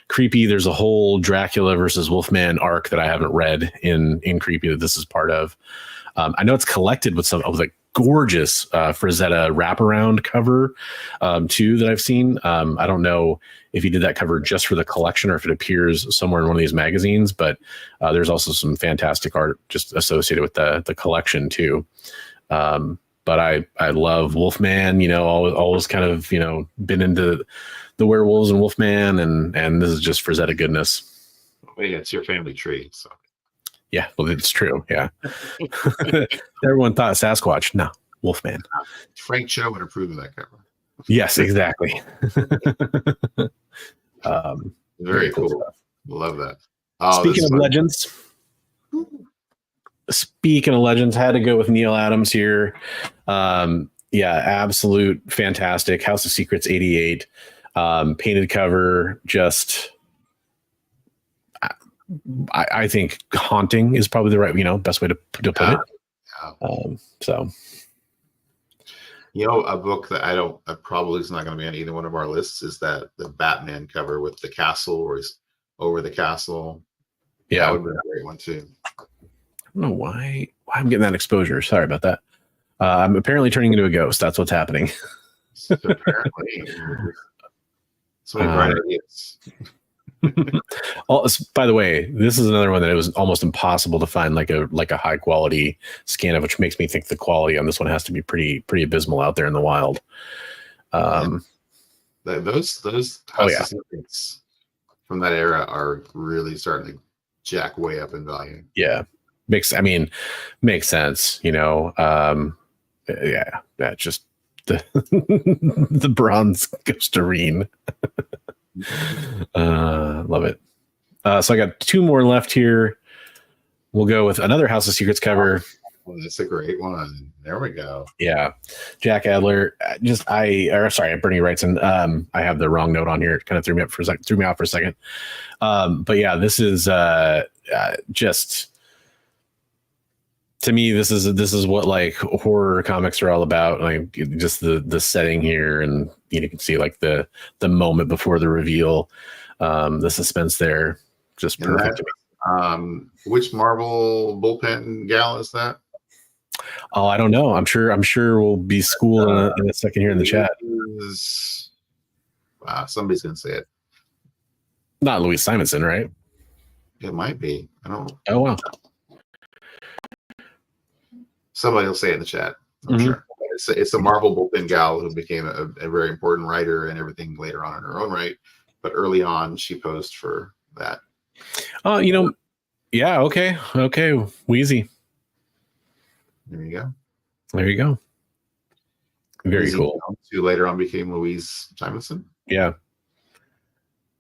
Creepy. There's a whole Dracula versus Wolfman arc that I haven't read in Creepy that this is part of. I know it's collected with some of the gorgeous Frazetta wraparound cover too that I've seen. I don't know if he did that cover just for the collection or if it appears somewhere in one of these magazines, but there's also some fantastic art just associated with the collection too. but I love Wolfman. Always kind of been into the werewolves and Wolfman, and this is just Frazetta goodness. Well, yeah, it's your family tree, so. Yeah, well, it's true. Yeah, everyone thought Sasquatch. No, Wolfman. Frank Cho would approve of that cover. Yes, exactly. Very cool stuff. Love that. Speaking of legends, had to go with Neil Adams here. Absolute fantastic. House of Secrets 88, painted cover. Just, I think haunting is probably the right, best way to put it. So. A book that probably is not going to be on either one of our lists is the Batman cover with the castle, where he's over the castle. Yeah, that would be a great one too. I don't know why I'm getting that exposure. Sorry about that. I'm apparently turning into a ghost. That's what's happening. Apparently, so many bright ideas. By the way, this is another one that it was almost impossible to find like a high quality scan of, which makes me think the quality on this one has to be pretty abysmal out there in the wild. Those houses from that era are really starting to jack way up in value. Yeah, makes sense. That just the bronze Ghosterine. Love it. So I got two more left here. We'll go with another House of Secrets cover. Well, that's a great one. There we go. Yeah, Jack Adler. Bernie Wrightson. I have the wrong note on here. It kind of threw me off for a second. But yeah, this is just, to me, this is what like horror comics are all about. Like just the setting here, and you can see like the moment before the reveal, the suspense there, just perfect. Which Marvel bullpen gal is that? Oh, I don't know. I'm sure we'll be schooled in a second here in the chat. Wow, somebody's gonna say it. Not Louise Simonson, right? It might be. I don't know. Oh wow. Somebody will say it in the chat. I'm sure. It's a Marvel bullpen gal who became a very important writer and everything later on in her own right. But early on, she posed for that. Oh, yeah. Okay. Wheezy. There you go. Very Wheezy, cool. Who later on became Louise Simonson. Yeah.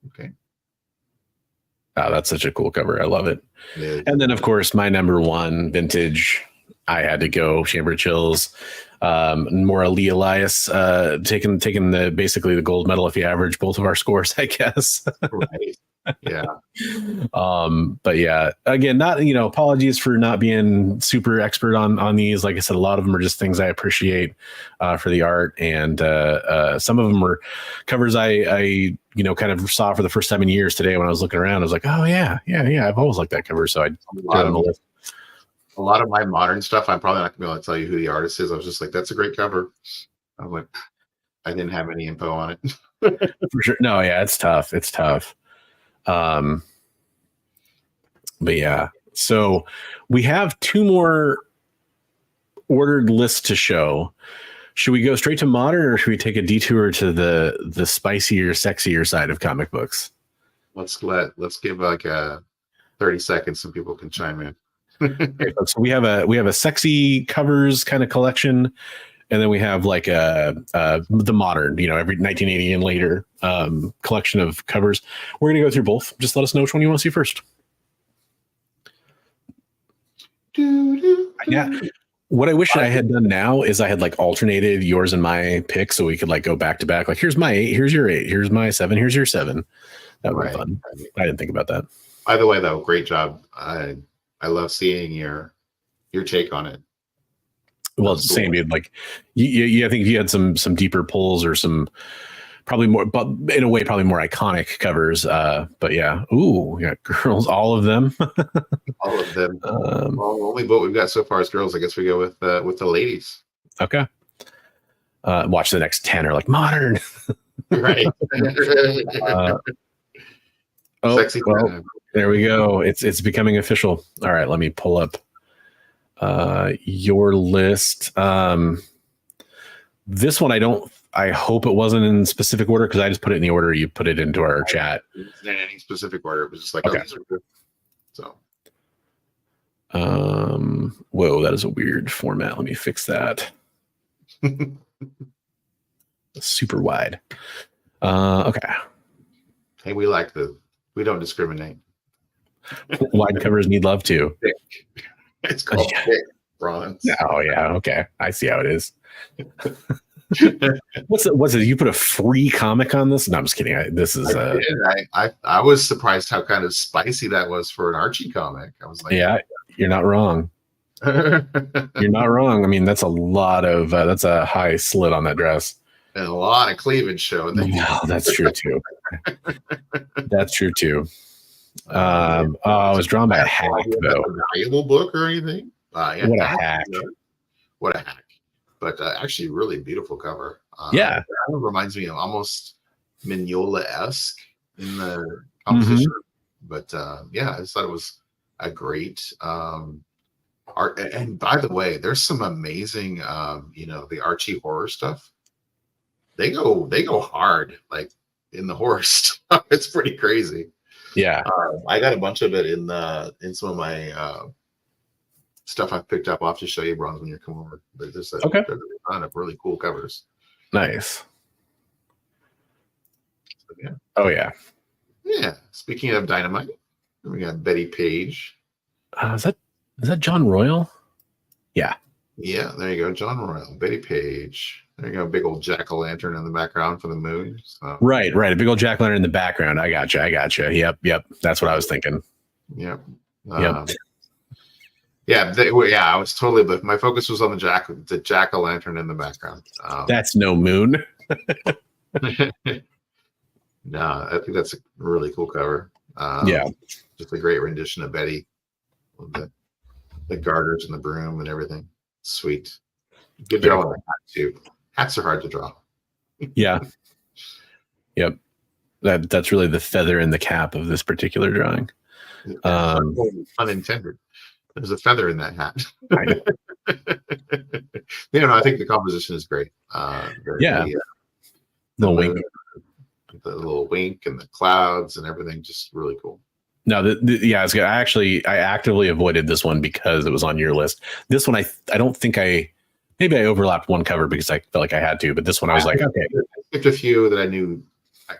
Okay. Oh, that's such a cool cover. I love it. Yeah. And then, of course, my number one vintage, I had to go Chamber of Chills. Maura Lee Elias, taking basically the gold medal if you average both of our scores, I guess. Right. Yeah. But yeah, again, not, apologies for not being super expert on these. Like I said, a lot of them are just things I appreciate for the art, and some of them were covers I kind of saw for the first time in years today when I was looking around. I was like, oh yeah, I've always liked that cover, so I got on the list. A lot of my modern stuff, I'm probably not gonna be able to tell you who the artist is. I was just like, that's a great cover. I was like, I didn't have any info on it. For sure. No, yeah, it's tough. But yeah, so we have two more ordered lists to show. Should we go straight to modern, or should we take a detour to the spicier, sexier side of comic books? Let's give like 30 seconds so people can chime in. Okay, so we have a sexy covers kind of collection, and then we have like the modern, every 1980 and later collection of covers. We're gonna go through both. Just let us know which one you want to see first. Yeah. What I wish I had done now is I had like alternated yours and my pick, so we could like go back to back. Like, here's my 8, here's your 8, here's my 7, here's your 7. That would be fun. I didn't think about that. By the way, though, great job. I love seeing your take on it. Well, it's the same, dude. Like, you I think you had some deeper pulls, or some probably more, but in a way, probably more iconic covers. But yeah, we got girls, all of them. All of them. Well, only book we've got so far is girls. I guess we go with the ladies. Okay. Watch the next 10 are like modern. Right. Sexy. Well, there we go. It's becoming official. All right, let me pull up your list. This one, I hope it wasn't in specific order because I just put it in the order you put it into our chat. It wasn't in any specific order. It was just like, okay. Oh, these are good. So. Whoa, that is a weird format. Let me fix that. Super wide. Okay. Hey, we don't discriminate. Wide covers need love too. Thick. It's called thick bronze. Oh yeah, okay. I see how it is. What's it? You put a free comic on this? No, I'm just kidding. I was surprised how kind of spicy that was for an Archie comic. I was like, yeah, you're not wrong. You're not wrong. I mean, that's that's a high slit on that dress. And a lot of cleavage showing. No, that's true too. That's true too. It was drawn by a hack though. A valuable book or anything? Yeah, what a hack! What a hack! But actually, really beautiful cover. Yeah, it kind of reminds me of almost Mignola-esque in the composition. But yeah, I just thought it was a great art. And by the way, there's some amazing, the Archie horror stuff. They go hard, like in the horror stuff. It's pretty crazy. Yeah, I got a bunch of it in some of my stuff I've picked up. I'll have to show you, Bronze, when you come over. There's a ton of really cool covers. Nice. So, yeah. Oh yeah. Yeah. Speaking of Dynamite, we got Betty Page. Is that John Royal? Yeah. Yeah, there you go. John Royal, Betty Page. There you go. Big old jack-o'-lantern in the background for the moon. So. Right. A big old jack-o'-lantern in the background. I gotcha. Yep. That's what I was thinking. Yep. Yeah, I was totally. But my focus was on the jack-o'-lantern in the background. That's no moon. No, I think that's a really cool cover. Yeah, just a great rendition of Betty with the garters and the broom and everything. Sweet. Good job on the hat too. Hats are hard to draw. Yeah. Yep. That's really the feather in the cap of this particular drawing. Unintended. There's a feather in that hat. I think the composition is great. The little wink and the clouds and everything, just really cool. No, it's good. I actively avoided this one because it was on your list. This one, I don't think maybe I overlapped one cover because I felt like I had to, but this one I was like, okay. I skipped a few that I knew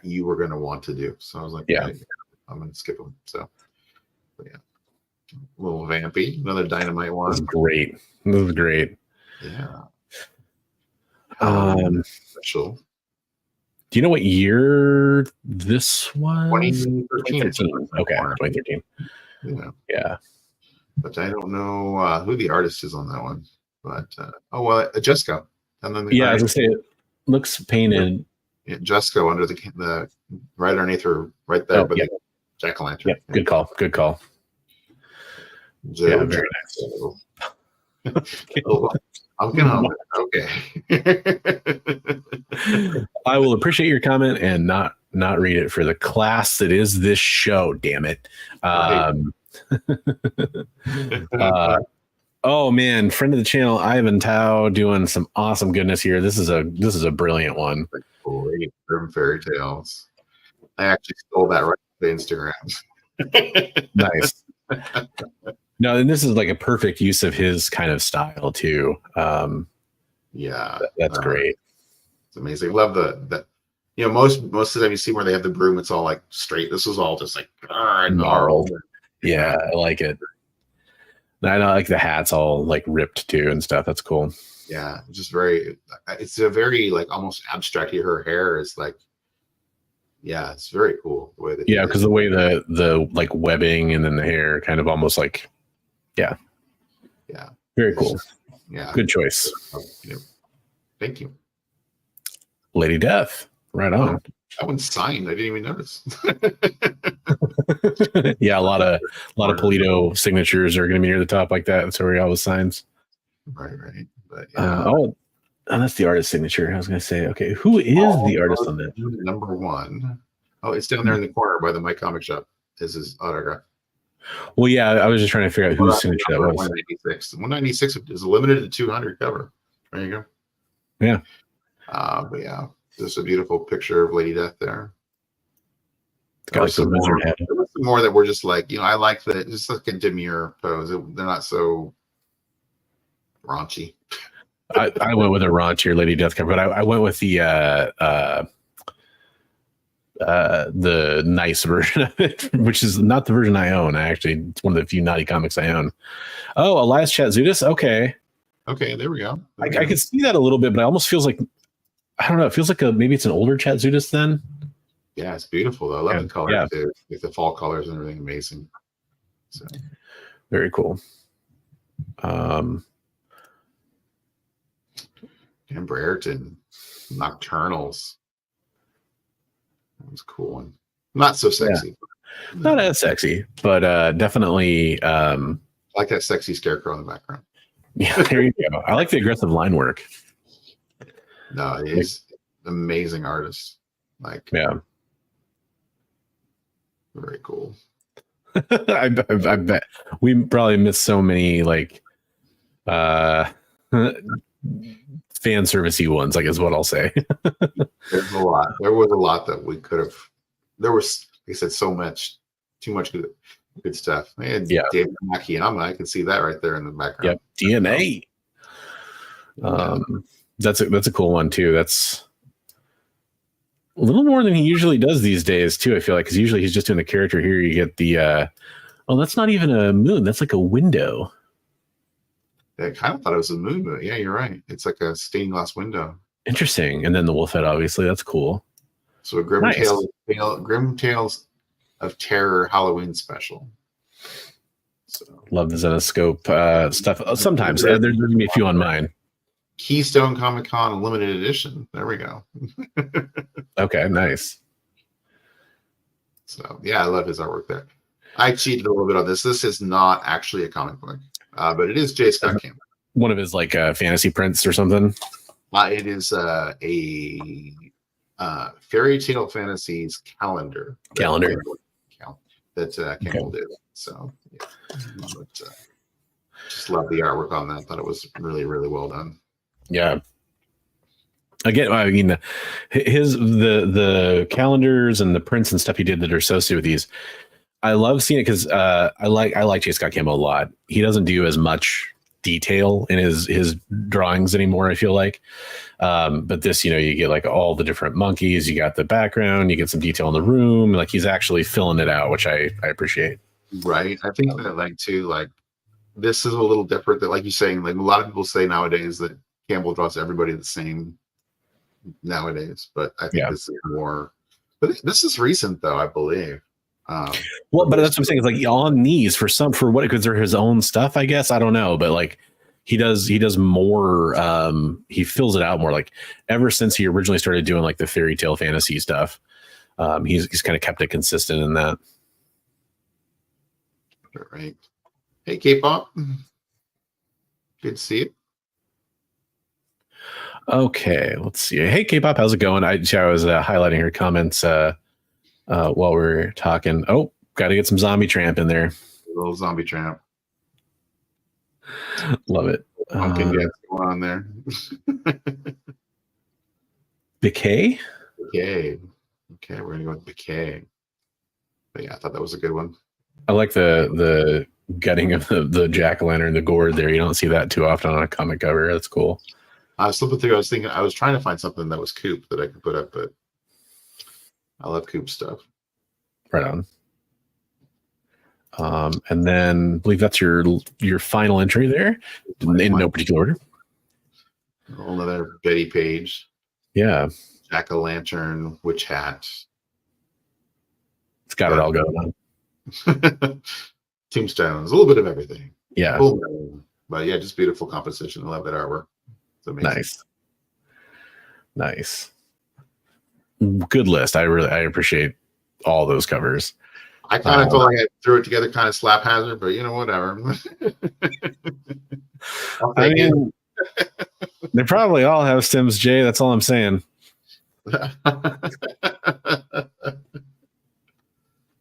you were going to want to do. So I was like, yeah, I'm going to skip them. So, but yeah. A little vampy, another Dynamite one. This was great. Yeah. Special. Do you know what year this was? 2013. Okay, 2013. Yeah. But I don't know who the artist is on that one. But Jesco. And then I was gonna say it looks painted. Yeah, Jesco under the right underneath her, right there, but the jack-o'-lantern. Yeah, good call. Yeah, very nice. I'm gonna okay. I will appreciate your comment and not read it for the class that is this show. Damn it. Oh man, friend of the channel, Ivan Tao, doing some awesome goodness here. This is a brilliant one. Great Grim Fairy Tales. I actually stole that right off the Instagram. Nice. No, and this is like a perfect use of his kind of style too. That's great. It's amazing. Love the most of the time you see where they have the broom, it's all like straight. This was all just like gnarled. Yeah, I like it. I like the hats all like ripped too and stuff. That's cool. Yeah, it's a very like almost abstract. Her hair is like, yeah, it's very cool. The way that because the way the like webbing and then the hair kind of almost like, yeah, very cool. Yeah, good choice. Thank you, Lady Death. Right on. That one's signed. I didn't even notice. Yeah, a lot of Polito signatures are going to be near the top like that. That's where he always signs. Right. But that's the artist signature. I was going to say, okay, who is the artist on that? Number one. Oh, it's down there in the corner by the My Comic Shop. Is his autograph? Well, yeah, I was just trying to figure out whose signature that was. 196. 196 is limited to 200 cover. There you go. Yeah. But yeah, just a beautiful picture of Lady Death there. Got like some wizard head. There was some more that were just like, I like that, just like a demure pose. They're not so raunchy. I went with a raunchier Lady Death cover, but I went with the nice version of it, which is not the version I own. It's one of the few naughty comics I own. Oh, Elias Chatzudis. Okay, there we go. I could see that a little bit, but it almost feels like, I don't know. It feels like maybe it's an older Chatzudis then. Yeah, it's beautiful though. I love the color too. Like the fall colors and everything, amazing. So very cool. Amber Ayrton, Nocturnals. That was a cool one. Not so sexy. Yeah. Not as sexy, but definitely. I like that sexy scarecrow in the background. Yeah, there you go. I like the aggressive line work. No, he's amazing artist. Very cool. I bet we probably missed so many fan servicey ones, I guess what I'll say. There's a lot. There was a lot that we could have. There was, like I said, too much good stuff. And David Nakayama, I can see that right there in the background. Yep, DNA. That's a cool one too. That's a little more than he usually does these days too, I feel like, because usually he's just doing the character. Here you get the that's not even a moon, that's like a window. I kind of thought it was a moon, but yeah, you're right. It's like a stained glass window. Interesting. And then the wolf head, obviously, that's cool. So a Grim Tales of Terror Halloween special. So love the Zenoscope stuff. Sometimes there's gonna be a few on mine. Keystone Comic Con limited edition. There we go. Okay, nice. So yeah, I love his artwork there. I cheated a little bit on this. This is not actually a comic book, but it is J. Scott Campbell. One of his fantasy prints or something. It is a Fairy Tale Fantasies calendar. That Campbell did. So yeah, just love the artwork on that. Thought it was really, really well done. Yeah. Again, I mean, the calendars and the prints and stuff he did that are associated with these, I love seeing it because I like J. Scott Campbell a lot. He doesn't do as much detail in his drawings anymore, I feel like. But this, you get all the different monkeys, you got the background, you get some detail in the room, he's actually filling it out, which I appreciate. Right. I think that this is a little different. That, like you're saying, a lot of people say nowadays that Campbell draws everybody the same nowadays, but I think this is more. But this is recent, though, I believe. But that's what I'm saying. It's on these for what, because they're his own stuff, I guess. I don't know, but he does more. He fills it out more. Ever since he originally started doing the fairy tale fantasy stuff, he's kind of kept it consistent in that. All right. Hey, K-pop. Good to see you. Okay, let's see. Hey, K-pop, how's it going? I was highlighting her comments while we're talking. Oh, got to get some Zombie Tramp in there. A little Zombie Tramp. Love it. Pumpkin Gas going on there. Bouquet? Bouquet. Okay, we're gonna go with Bouquet. But yeah, I thought that was a good one. I like the gutting of the jack-o'-lantern, the gourd there. You don't see that too often on a comic cover. That's cool. I was flipping through. I was trying to find something that was Coop that I could put up, but I love Coop stuff. Right on. And then I believe that's your final entry there, in no particular order. Another Betty Page. Yeah. Jack-o'-lantern, witch hat. It's got it all going on. Tombstones, a little bit of everything. Yeah. But yeah, just beautiful composition. I love that artwork. It's amazing. Nice. Good list. I appreciate all those covers. I kind of feel like I threw it together kind of slap hazard, but whatever. I mean, they probably all have stems, Jay. That's all I'm saying.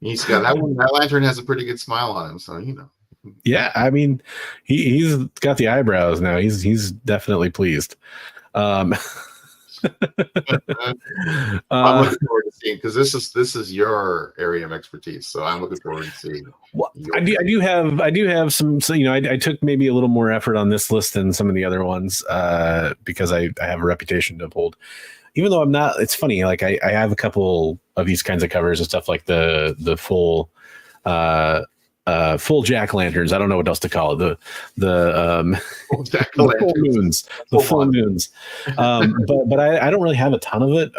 He's got that one. That lantern has a pretty good smile on him, so Yeah, I mean, he's got the eyebrows now. He's definitely pleased. I'm looking forward to seeing, because this is your area of expertise, so I'm looking forward to seeing. Well, I do have some. So, I took maybe a little more effort on this list than some of the other ones because I have a reputation to uphold. Even though I'm not, it's funny. Like I have a couple of these kinds of covers and stuff, like the full full jack-lanterns. I don't know what else to call it. The full moons. The full moons. But I don't really have a ton of it.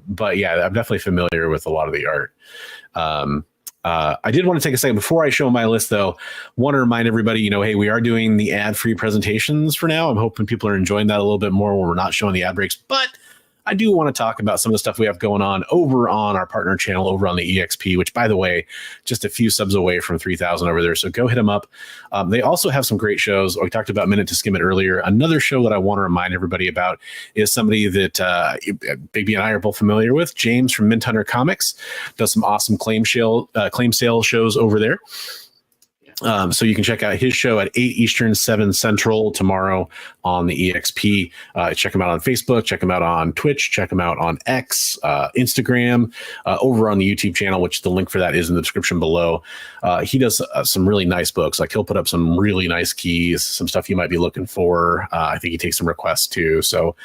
But yeah, I'm definitely familiar with a lot of the art. I did want to take a second before I show my list, though. Want to remind everybody, hey, we are doing the ad-free presentations for now. I'm hoping people are enjoying that a little bit more when we're not showing the ad breaks, but I do want to talk about some of the stuff we have going on over on our partner channel over on the EXP, which, by the way, just a few subs away from 3,000 over there. So go hit them up. They also have some great shows. We talked about Minute to Skim It earlier. Another show that I want to remind everybody about is somebody that Bigby and I are both familiar with. James from Mint Hunter Comics does some awesome claim sale shows over there. So you can check out his show at 8 Eastern, 7 Central tomorrow on the EXP. Check him out on Facebook, check him out on Twitch, check him out on X, Instagram, over on the YouTube channel, which the link for that is in the description below. He does some really nice books. Like he'll put up some really nice keys, some stuff you might be looking for. I think he takes some requests too. So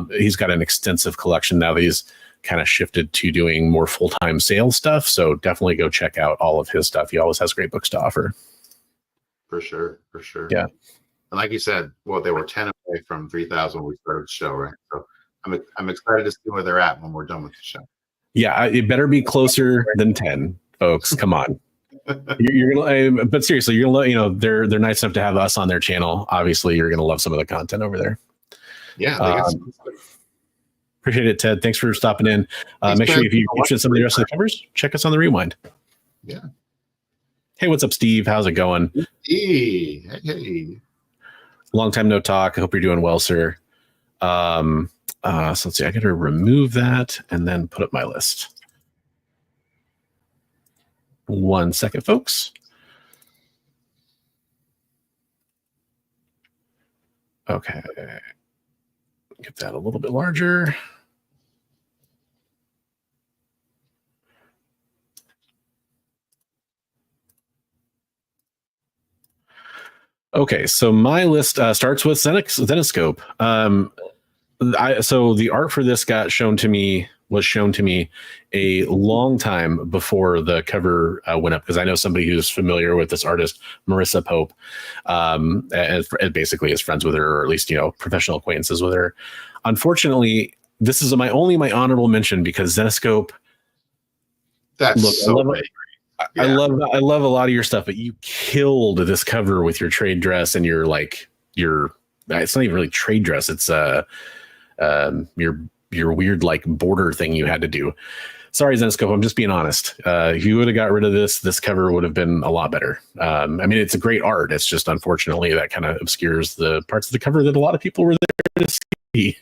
he's got an extensive collection now that he's kind of shifted to doing more full-time sales stuff. So definitely go check out all of his stuff. He always has great books to offer. For sure. Yeah. And like you said, well, they were 10 away from 3,000 when we started the show, right? So I'm excited to see where they're at when we're done with the show. Yeah, it better be closer than 10, folks. Come on. You're gonna, but seriously, you're gonna, they're nice enough to have us on their channel. Obviously, you're gonna love some of the content over there. Yeah. Appreciate it, Ted. Thanks for stopping in. Make sure if you're interested in some of the rest of the covers, check us on the Rewind. Yeah. Hey, what's up, Steve? How's it going? Hey. Long time no talk. I hope you're doing well, sir. So let's see. I got to remove that and then put up my list. 1 second, folks. Okay. Get that a little bit larger. Okay, so my list starts with Zenescope. So the art for this was shown to me a long time before the cover went up, because I know somebody who's familiar with this artist, Marissa Pope, and basically is friends with her, or at least professional acquaintances with her. Unfortunately, this is my honorable mention, because Zenescope. I love a lot of your stuff, but you killed this cover with your trade dress and your it's not even really trade dress. It's your weird like border thing you had to do. Sorry, Zenescope, I'm just being honest. If you would have got rid of this cover would have been a lot better. I mean, it's a great art. It's just unfortunately that kind of obscures the parts of the cover that a lot of people were there to see.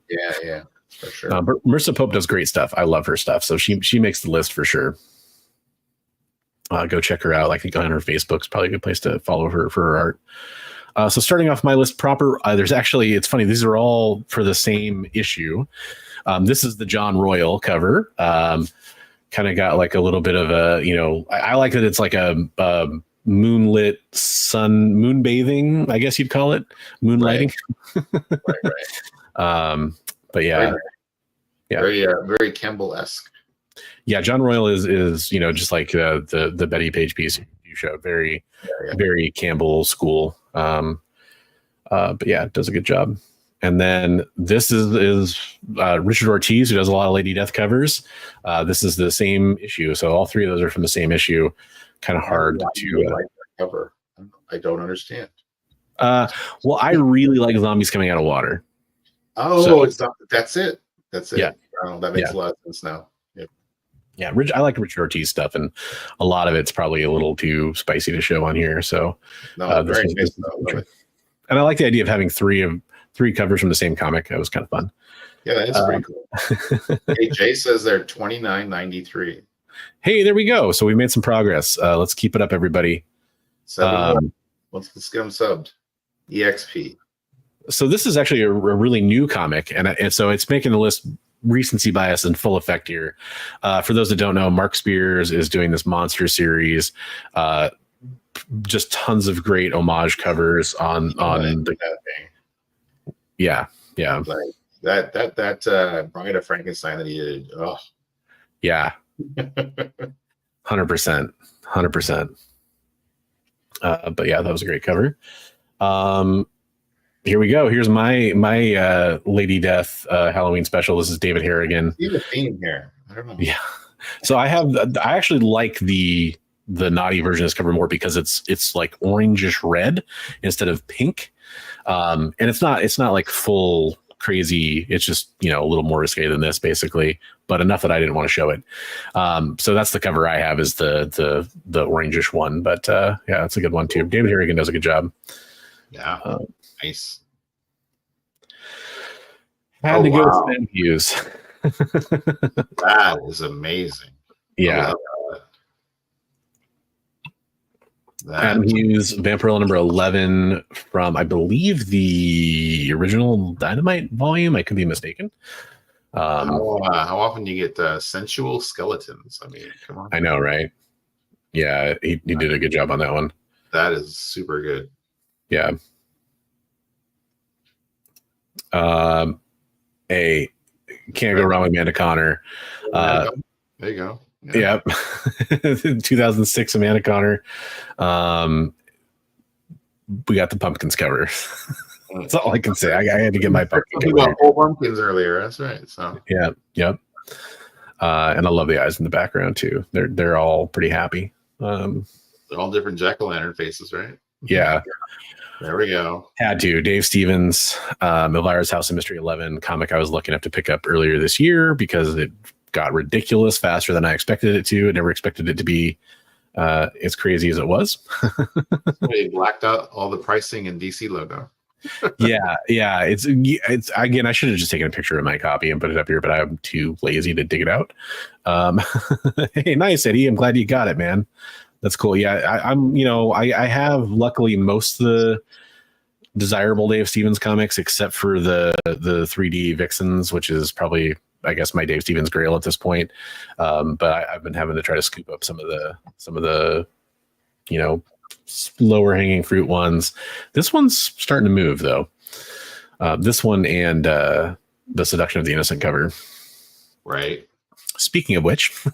Yeah, for sure. But Marissa Pope does great stuff. I love her stuff. So she makes the list for sure. Go check her out. Like, go on her Facebook. It's probably a good place to follow her for her art. So starting off my list proper, there's actually, it's funny, these are all for the same issue. This is the John Royal cover. Kind of got like a little bit of a, I like that it's like a moonlit moonbathing, I guess you'd call it, moonlighting. Right. But yeah. Very Campbell-esque. Yeah, John Royal is just like the Betty Page piece you showed, very Campbell school. But yeah, it does a good job. And then this is Richard Ortiz, who does a lot of Lady Death covers. This is the same issue, so all three of those are from the same issue. Kind of hard to like that cover. I don't understand. Well, I really like Zombies Coming Out of Water. Oh, so, that's it. Yeah, that makes a lot of sense now. Yeah, I like Richard Ortiz stuff, and a lot of it's probably a little too spicy to show on here. So, very nice. And I like the idea of having three covers from the same comic. That was kind of fun. Yeah, that's pretty cool. Hey, Jay says they're $29.93. Hey, there we go. So we made some progress. Let's keep it up, everybody. Let's get them subbed. EXP. So this is actually a really new comic, and so it's making the list recency bias in full effect here. For those that don't know, Mark Spears is doing this monster series. Just tons of great homage covers on the yeah. Like that Bride of Frankenstein that he did. Oh yeah. 100%. But yeah, that was a great cover. Here we go. Here's my Lady Death Halloween special. This is David Harrigan. See the theme here. I don't know. Yeah. So I actually like the naughty version of this cover more because it's like orangish red instead of pink. And it's not like full crazy. It's just, a little more risque than this basically, but enough that I didn't want to show it. So that's the cover I have, is the orangish one, but yeah, it's a good one too. David Harrigan does a good job. Yeah. Nice. Had to go with Sven Hughes. That is amazing. Yeah. Adam Hughes, Vampirella number 11 from, I believe, the original Dynamite volume. I could be mistaken. How often do you get sensual skeletons? I mean, come on. I know, right? Yeah, he did a good job on that one. That is super good. Yeah. Can't go wrong with Amanda Connor. There you go. Yeah. Yep. 2006 Amanda Connor. We got the pumpkins cover. That's all I can say. I had to get my pumpkin cover. We got whole pumpkins earlier. That's right. So yeah. Yep. And I love the eyes in the background too. They're all pretty happy. They're all different jack-o'-lantern faces, right? Yeah. There we go. Had to. Dave Stevens, Elvira's House of Mystery 11 comic I was lucky enough to pick up earlier this year because it got ridiculous faster than I expected it to. I never expected it to be as crazy as it was. They blacked out all the pricing and DC logo. Yeah. It's again, I should have just taken a picture of my copy and put it up here, but I'm too lazy to dig it out. Hey, nice, Eddie. I'm glad you got it, man. That's cool. Yeah, I have luckily most of the desirable Dave Stevens comics except for the 3D Vixens, which is probably, I guess, my Dave Stevens grail at this point. But I've been having to try to scoop up some of the lower hanging fruit ones. This one's starting to move though. This one and the Seduction of the Innocent cover. Right. Speaking of which.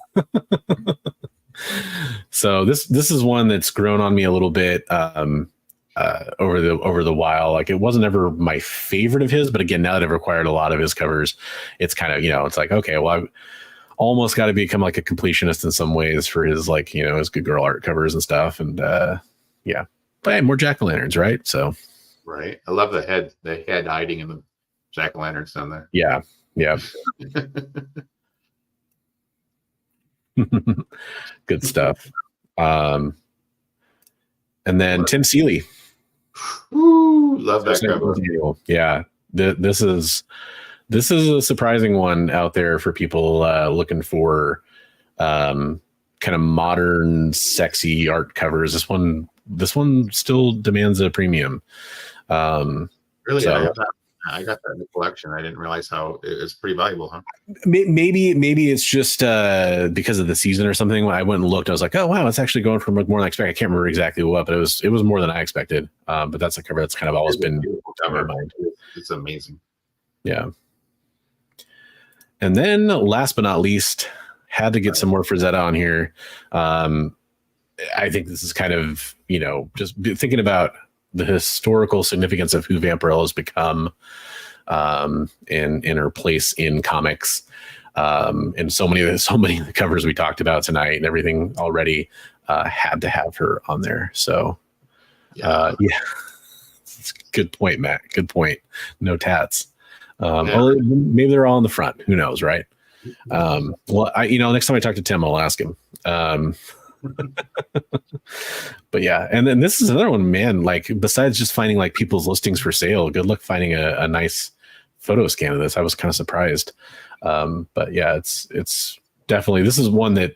So this is one that's grown on me a little bit over the while. Like, it wasn't ever my favorite of his, but again, now that I've acquired a lot of his covers, it's kind of, it's like, okay, well, I've almost got to become like a completionist in some ways for his, like, his good girl art covers and stuff. And yeah, but hey, more jack-o'-lanterns, right? So right. I love the head hiding in the jack-o'-lanterns down there. Yeah. Good stuff. And then Tim Seeley. Ooh, love that cover. Yeah. This is a surprising one out there for people looking for kind of modern, sexy art covers. This one still demands a premium. Really? So, I got that in the collection. I didn't realize how it's pretty valuable, huh? Maybe it's just because of the season or something. When I went and looked, I was like, oh wow, it's actually going for more than I expected. I can't remember exactly what, but it was more than I expected. But that's a cover that's kind of always been in my mind. It's amazing. Yeah. And then last but not least, had to get some more Frazetta on here. I think this is kind of, just thinking about the historical significance of who Vampirella has become in her place in comics, and so many of the covers we talked about tonight and everything already had to have her on there. So yeah. Good point, Matt. Good point. No tats. Well, maybe they're all in the front. Who knows, right? Well, next time I talk to Tim, I'll ask him. But yeah, and then this is another one, man. Like, besides just finding like people's listings for sale, good luck finding a nice photo scan of this. I was kind of surprised. But yeah, it's definitely, this is one that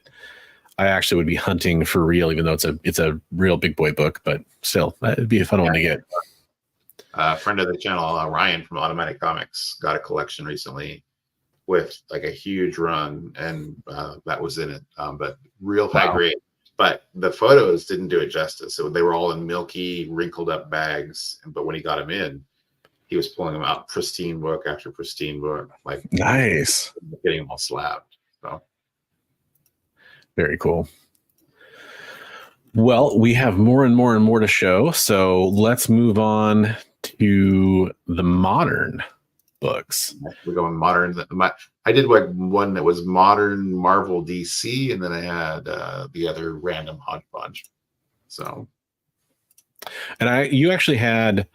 I actually would be hunting for real, even though it's a real big boy book, but still, it'd be a fun one to get. A friend of the channel, Ryan from Automatic Comics, got a collection recently with like a huge run, and that was in it. But real high grade. But the photos didn't do it justice. So they were all in milky, wrinkled up bags. But when he got them in, he was pulling them out, pristine book after pristine book, like nice, getting them all slabbed. So very cool. Well, we have more and more and more to show, so let's move on to the modern books. We're going modern. I did like one that was modern Marvel DC, and then I had the other random hodgepodge. So, and you actually had.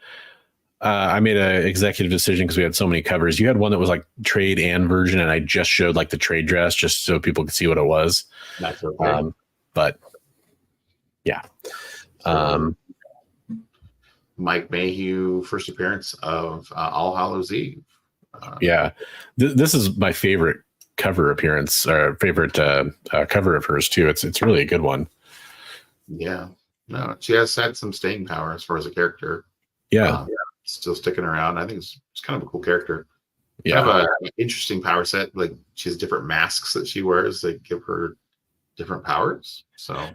I made an executive decision because we had so many covers. You had one that was like trade and version, and I just showed like the trade dress just so people could see what it was. That's okay. But yeah. Mike Mayhew, first appearance of All Hallows Eve. Yeah, this is my favorite cover appearance, or favorite cover of hers too. It's really a good one. Yeah, no, she has had some staying power as far as a character. Yeah, still sticking around. I think it's kind of a cool character. Yeah, kind of an interesting power set. Like she has different masks that she wears that give her different powers. So.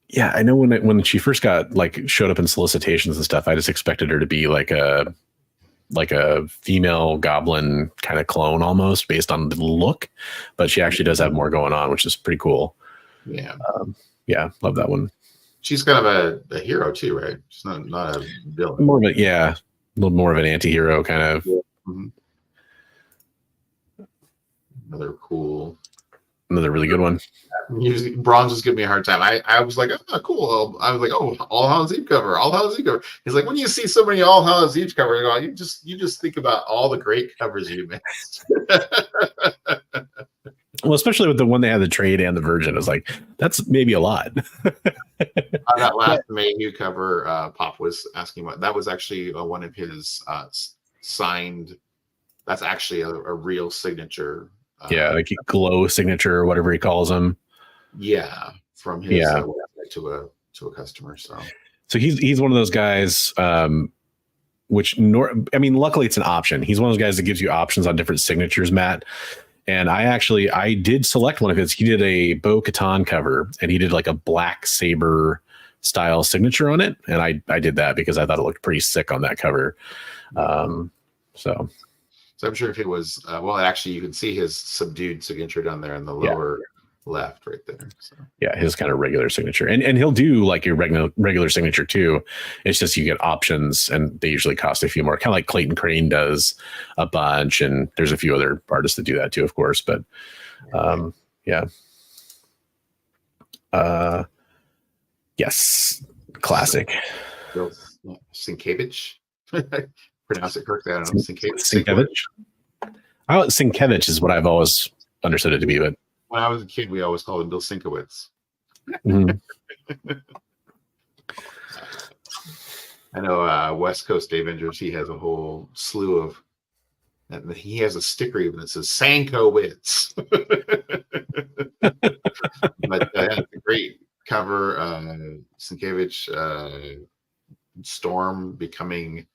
Yeah, I know when she first showed up in solicitations and stuff, I just expected her to be like a female goblin kind of clone almost based on the look, but she actually does have more going on, which is pretty cool. Yeah. Yeah, love that one. She's kind of a hero too, right? She's not a villain. More of a little more of an anti-hero kind of. Yeah. Mm-hmm. Another really good one. Bronze was giving me a hard time. I was like, oh, cool. I was like, oh, All Hallows Eve cover, All Hallows Eve cover. He's like, when you see so many All Hallows Eve covers, you just think about all the great covers you missed. Well, especially with the one they had the trade and the version, is like that's maybe a lot. That last Mayhew cover, Pop was asking about. That was actually one of his signed. That's actually a real signature. Like a glow signature or whatever he calls them. Yeah, from his website to a customer. So he's one of those guys. Luckily it's an option. He's one of those guys that gives you options on different signatures, Matt. And I did select one of his. He did a Bo Katan cover, and he did like a black saber style signature on it. And I did that because I thought it looked pretty sick on that cover. So I'm sure if it was, actually you can see his subdued signature down there in the lower left right there. So. Yeah, his kind of regular signature. And he'll do like your regular signature too. It's just you get options, and they usually cost a few more. Kind of like Clayton Crane does a bunch, and there's a few other artists that do that too, of course. But yes, classic. Bill Sienkiewicz. Pronounce it correctly. I don't know. Sienkiewicz is what I've always understood it to be, but when I was a kid, we always called him Bill Sienkiewicz. Mm-hmm. I know West Coast Avengers, he has a whole slew of, and he has a sticker even that says Sankowitz. But it's a great cover. Sienkiewicz, Storm becoming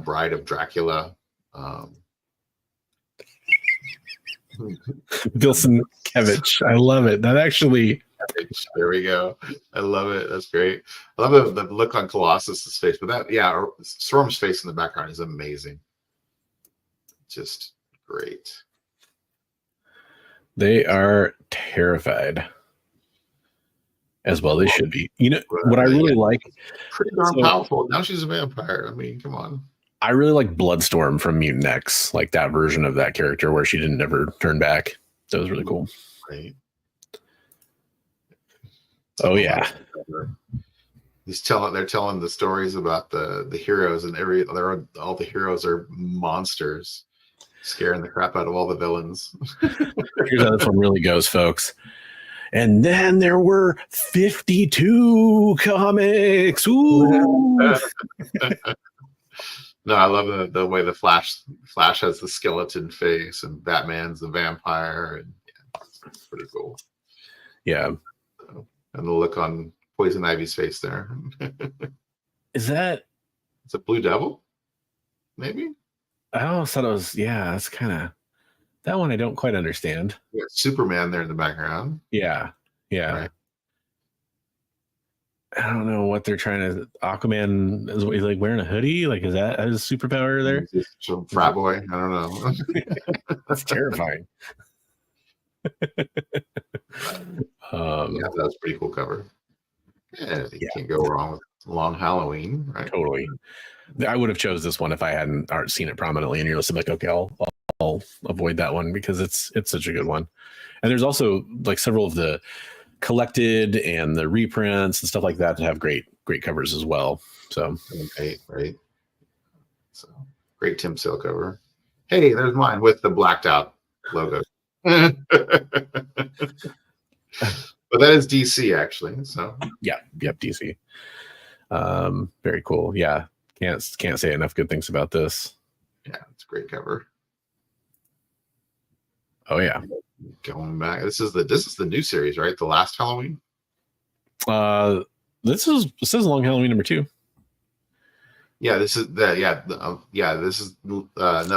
Bride of Dracula. Bill Sienkiewicz. I love it. That actually. There we go. I love it. That's great. I love the look on Colossus's face, but Storm's face in the background is amazing. Just great. They are terrified. As well, they should be. You know what I really like? Pretty darn powerful. Now she's a vampire. I mean, come on. I really like Bloodstorm from Mutant X, like that version of that character where she didn't ever turn back. That was really cool. Right. Oh yeah. They're telling the stories about the heroes, and all the heroes are monsters, scaring the crap out of all the villains. Here's how this one really goes, folks. And then there were 52 comics. Ooh. No, I love the way the Flash has the skeleton face, and Batman's the vampire, and it's pretty cool. Yeah. And the look on Poison Ivy's face there. Is that It's a Blue Devil, maybe. I always thought it was. Yeah, it's kind of that one. I don't quite understand. Yeah, Superman there in the background. Yeah. Right. I don't know what they're trying to. Aquaman is like wearing a hoodie. Like, is that his superpower there? Some frat boy. I don't know. That's terrifying. Yeah, that was a pretty cool cover. Yeah, you can't go wrong with Long Halloween, right? Totally. I would have chose this one if I hadn't seen it prominently in your list. I'm like, okay, I'll avoid that one because it's such a good one. And there's also like several of the collected and the reprints and stuff like that have great covers as well. So right. So great Tim Sale cover. Hey, there's mine with the blacked out logo. But that is DC actually. So yep, DC. Very cool. Yeah, can't say enough good things about this. Yeah, it's a great cover. Oh yeah. Going back, this is the new series, right? The last Halloween. This says Long Halloween #2. Yeah, this is the this is no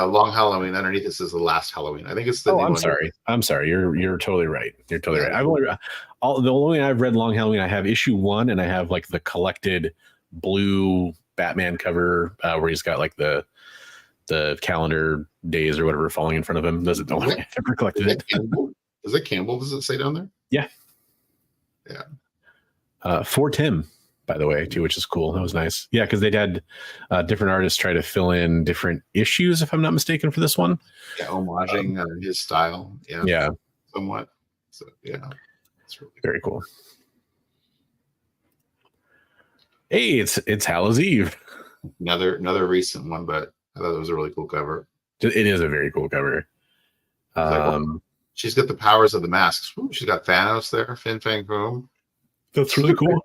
Long Halloween. Underneath this is the last Halloween. I think it's the. I'm sorry. You're totally right. You're totally right. I've only the only I've read Long Halloween. I have issue 1, and I have like the collected blue Batman cover where he's got like the calendar days or whatever falling in front of him. Doesn't know why I've ever collected it. Is it Campbell? Does it say down there? Yeah. For Tim, by the way, too, which is cool. That was nice. Yeah, because they'd had different artists try to fill in different issues, if I'm not mistaken, for this one. Yeah, homaging his style. Yeah. Somewhat. So yeah, it's really very cool. Hey, it's Hallows Eve. Another recent one, but I thought it was a really cool cover. It is a very cool cover. She's got the powers of the masks. Ooh, she's got Thanos there, Fin Fang Foom. That's really cool.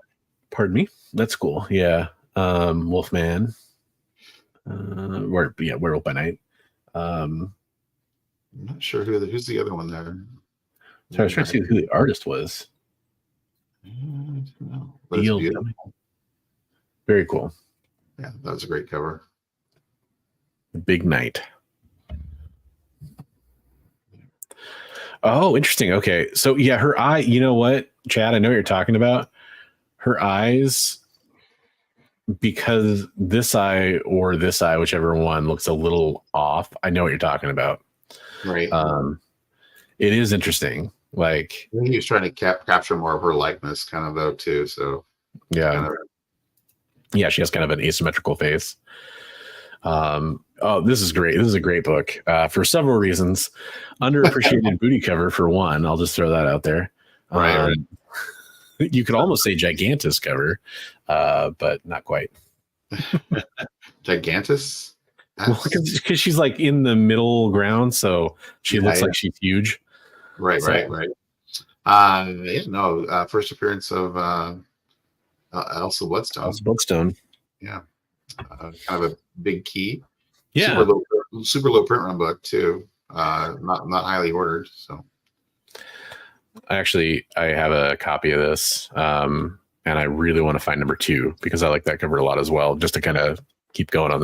Pardon me. That's cool. Yeah. Wolfman. Werewolf by Night. I'm not sure who's the other one there. So I was trying to see who the artist was. I don't know. But it's beautiful. Very cool. Yeah, that was a great cover. Big Night. Oh, interesting. Okay. So yeah, her eye, you know what, Chad, I know what you're talking about. Her eyes, because this eye or this eye, whichever one, looks a little off. I know what you're talking about. Right. It is interesting. Like, I think he was trying to capture more of her likeness, kind of, though, too. So yeah. Yeah, she has kind of an asymmetrical face. Oh, this is great. This is a great book for several reasons. Underappreciated booty cover for one. I'll just throw that out there. Right. You could almost say Gigantus cover, but not quite. Gigantus? Because she's like in the middle ground, so she looks like she's huge. Right. First appearance of Elsa Bloodstone. Yeah. Kind of a big key. Yeah. Super low print run book too. Not highly ordered. So I have a copy of this. And I really want to find #2 because I like that cover a lot as well, just to kind of keep going on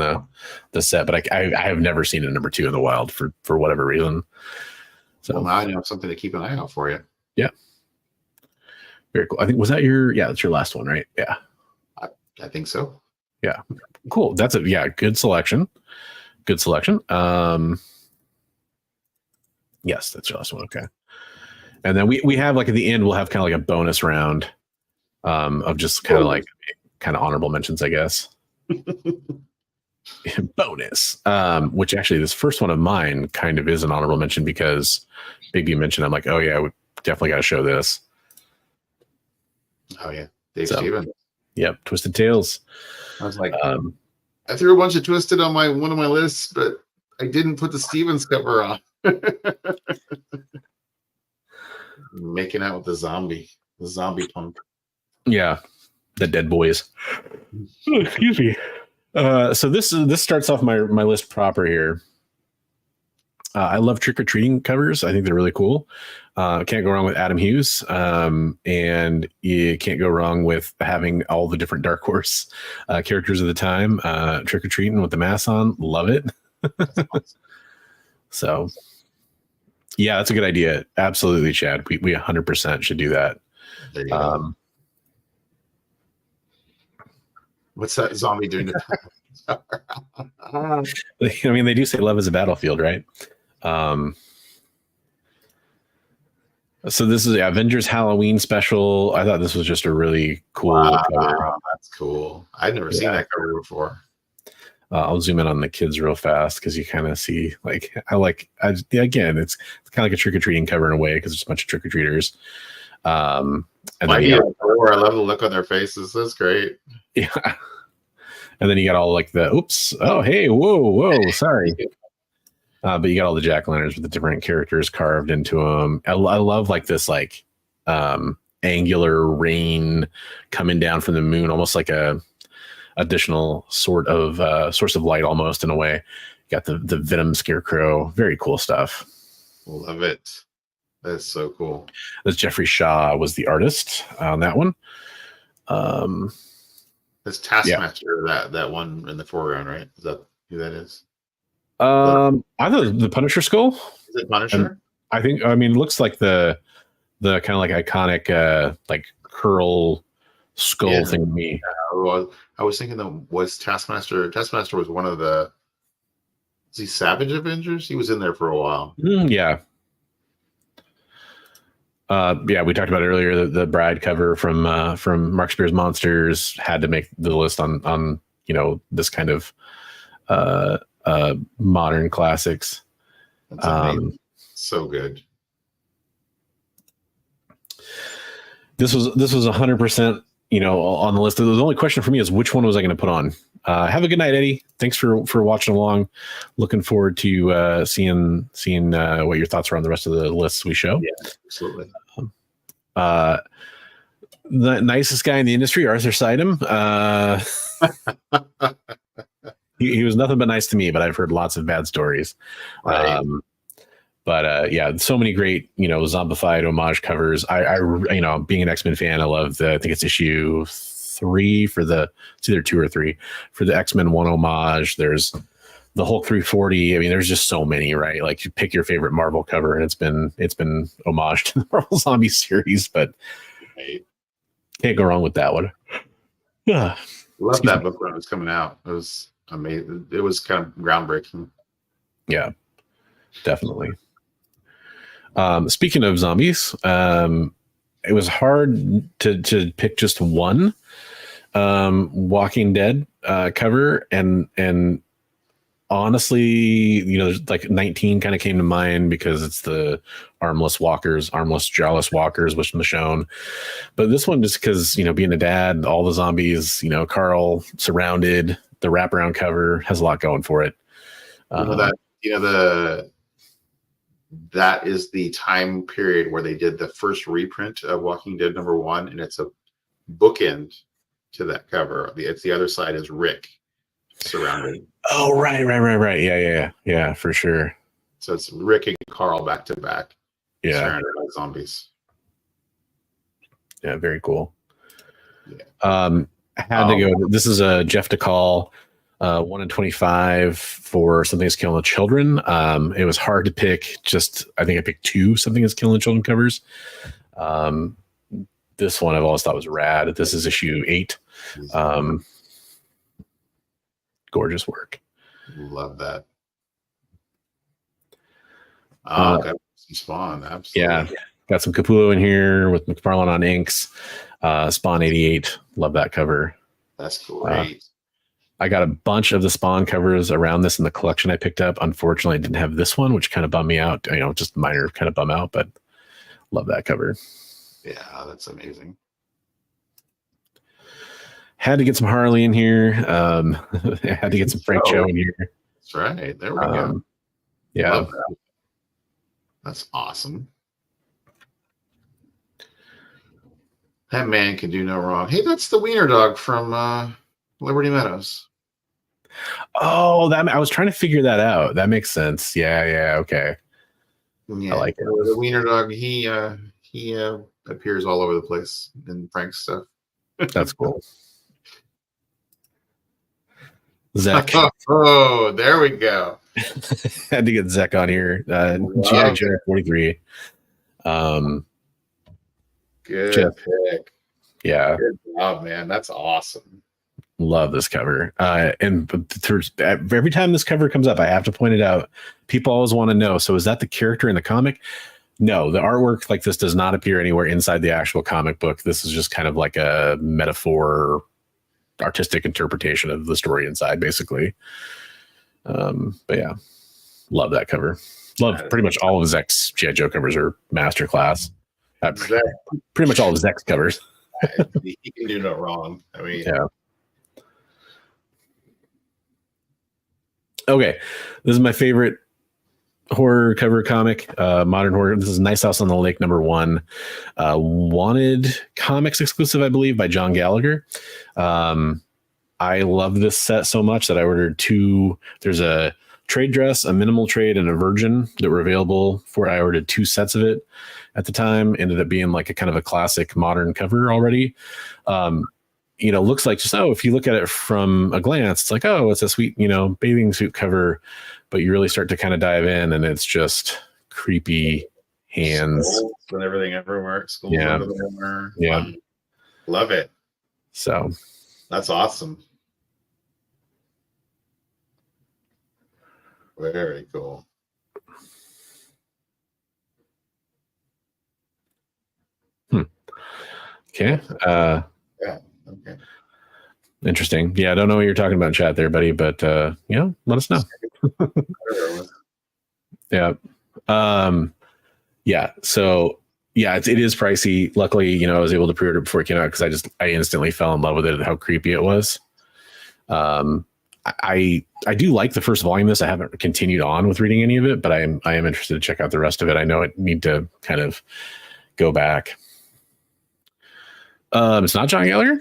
the set. But I have never seen a #2 in the wild for whatever reason. So now I know something to keep an eye out for you. Yeah. Very cool. I think that's your last one, right? Yeah. I think so. Yeah. Cool. That's good selection. Good selection. Yes, that's your last one. Okay. And then we have, like, at the end, we'll have kind of like a bonus round of just kind of honorable mentions, I guess. Bonus. Which actually this first one of mine kind of is an honorable mention because Big B mentioned, I'm like, oh yeah, we definitely got to show this. Oh yeah. Dave Stevens. Yep. Twisted Tales. I was like, I threw a bunch of Twisted on one of my lists, but I didn't put the Stevens cover on. Making out with the zombie punk. Yeah, the dead boys. Oh, excuse me. So this starts off my list proper here. I love Trick or Treating covers. I think they're really cool. Can't go wrong with Adam Hughes. And you can't go wrong with having all the different Dark Horse characters of the time. Trick or Treating with the mask on. Love it. So, yeah, that's a good idea. Absolutely, Chad. We 100% should do that. There you go. What's that zombie doing to I mean, they do say love is a battlefield, right? So this is Avengers Halloween special. I thought this was just a really cool cover. That's cool. I've never seen that cover before. I'll zoom in on the kids real fast because you kind of see, like, again, it's kind of like a trick-or-treating cover in a way because there's a bunch of trick-or-treaters. And then I love the look on their faces. That's great. Yeah. And then you got all like the, oops, oh, hey, whoa, sorry. But you got all the jack-o'-lanterns with the different characters carved into them. I love like this like angular rain coming down from the moon, almost like a additional sort of source of light almost in a way. You got the Venom scarecrow. Very cool stuff. Love it. That's so cool. This Jeffrey Shaw was the artist on that one. This Taskmaster, that one in the foreground, right? Is that who that is? I thought the Punisher skull. Is it Punisher? I mean, it looks like the kind of like iconic like curl skull thing to me. Yeah, I was thinking was Taskmaster. Taskmaster was one of the. Is he Savage Avengers? He was in there for a while. Yeah. We talked about it earlier. The Bride cover from Mark Spears Monsters had to make the list on this kind of modern classics. That's amazing. So good. This was 100%. On the list. The only question for me is which one was I going to put on? Have a good night, Eddie. Thanks for watching along. Looking forward to seeing what your thoughts are on the rest of the lists we show. Yeah, absolutely. The nicest guy in the industry, Arthur Seidem. He was nothing but nice to me, but I've heard lots of bad stories. Right. But so many great, zombified homage covers. I being an X-Men fan, I love I think it's issue 3 it's either 2 or 3 for the X-Men 1 homage. There's the Hulk 340. I mean, there's just so many, right? Like you pick your favorite Marvel cover and it's been homage to the Marvel Zombie series, but can't go wrong with that one. Yeah. Love that book when it was coming out. It was amazing. It was kind of groundbreaking. Yeah, definitely. Speaking of zombies, it was hard to pick just one Walking Dead cover, and honestly, there's like 19 kind of came to mind because it's the armless jawless walkers, which Michonne. But this one, just because being a dad, all the zombies, Carl surrounded, the wraparound cover has a lot going for it. That is the time period where they did the first reprint of Walking Dead #1, and it's a bookend to that cover. It's the other side is Rick surrounded. Oh, right. Yeah, for sure. So it's Rick and Carl back to back. Yeah. Surrounded by zombies. Yeah, very cool. Yeah. Had to go. This is a Jeff DeCall. 1 in 25 for Something That's Killing the Children. It was hard to pick. I think I picked 2 Something That's Killing the Children covers. This one I've always thought was rad. This is issue 8. Gorgeous work. Love that. Got some Spawn. Absolutely. Yeah, got some Capullo in here with McFarlane on inks. Spawn 88. Love that cover. That's great. I got a bunch of the Spawn covers around this in the collection I picked up. Unfortunately, I didn't have this one, which kind of bummed me out. Just minor kind of bum out, but love that cover. Yeah, that's amazing. Had to get some Harley in here. Had to get some Frank Cho in here. That's right. There we go. Yeah. That's awesome. That man can do no wrong. Hey, that's the Wiener Dog from Liberty Meadows. Oh, that I was trying to figure that out. That makes sense. Yeah, okay. Yeah, I like it. The Wiener Dog, he appears all over the place in Frank's stuff. That's cool. Zach. Oh, there we go. Had to get Zach on here. GI Joe 43. Good Jeff. pick. Yeah. Good job, man. That's awesome. Love this cover. And every time this cover comes up, I have to point it out. People always want to know, so is that the character in the comic? No, the artwork like this does not appear anywhere inside the actual comic book. This is just kind of like a metaphor, artistic interpretation of the story inside, basically. But yeah, love that cover. Love pretty much all of Zek's G.I. Joe covers are masterclass. Pretty much all of Zek's covers. He can do no wrong. I mean, yeah. Okay, this is my favorite horror cover comic, modern horror. This is Nice House on the Lake #1, Wanted Comics exclusive, I believe, by John Gallagher. I love this set so much that I ordered 2. There's a trade dress, a minimal trade, and a virgin that were available for. I ordered 2 sets of it at the time. Ended up being like a kind of a classic modern cover already. Looks like just, if you look at it from a glance, it's like, oh, it's a sweet, bathing suit cover. But you really start to kind of dive in and it's just creepy hands. Skulls and everything everywhere. Skulls everywhere. Yeah. Love it. So that's awesome. Very cool. Okay. Yeah. Okay. Interesting. Yeah, I don't know what you're talking about in chat there, buddy, but let us know. Yeah. Yeah. So yeah, it is pricey. Luckily, I was able to pre-order before it came out because I instantly fell in love with it, how creepy it was. I do like the first volume of this. I haven't continued on with reading any of it, but I am interested to check out the rest of it. I know I need to kind of go back. It's not John Gallagher.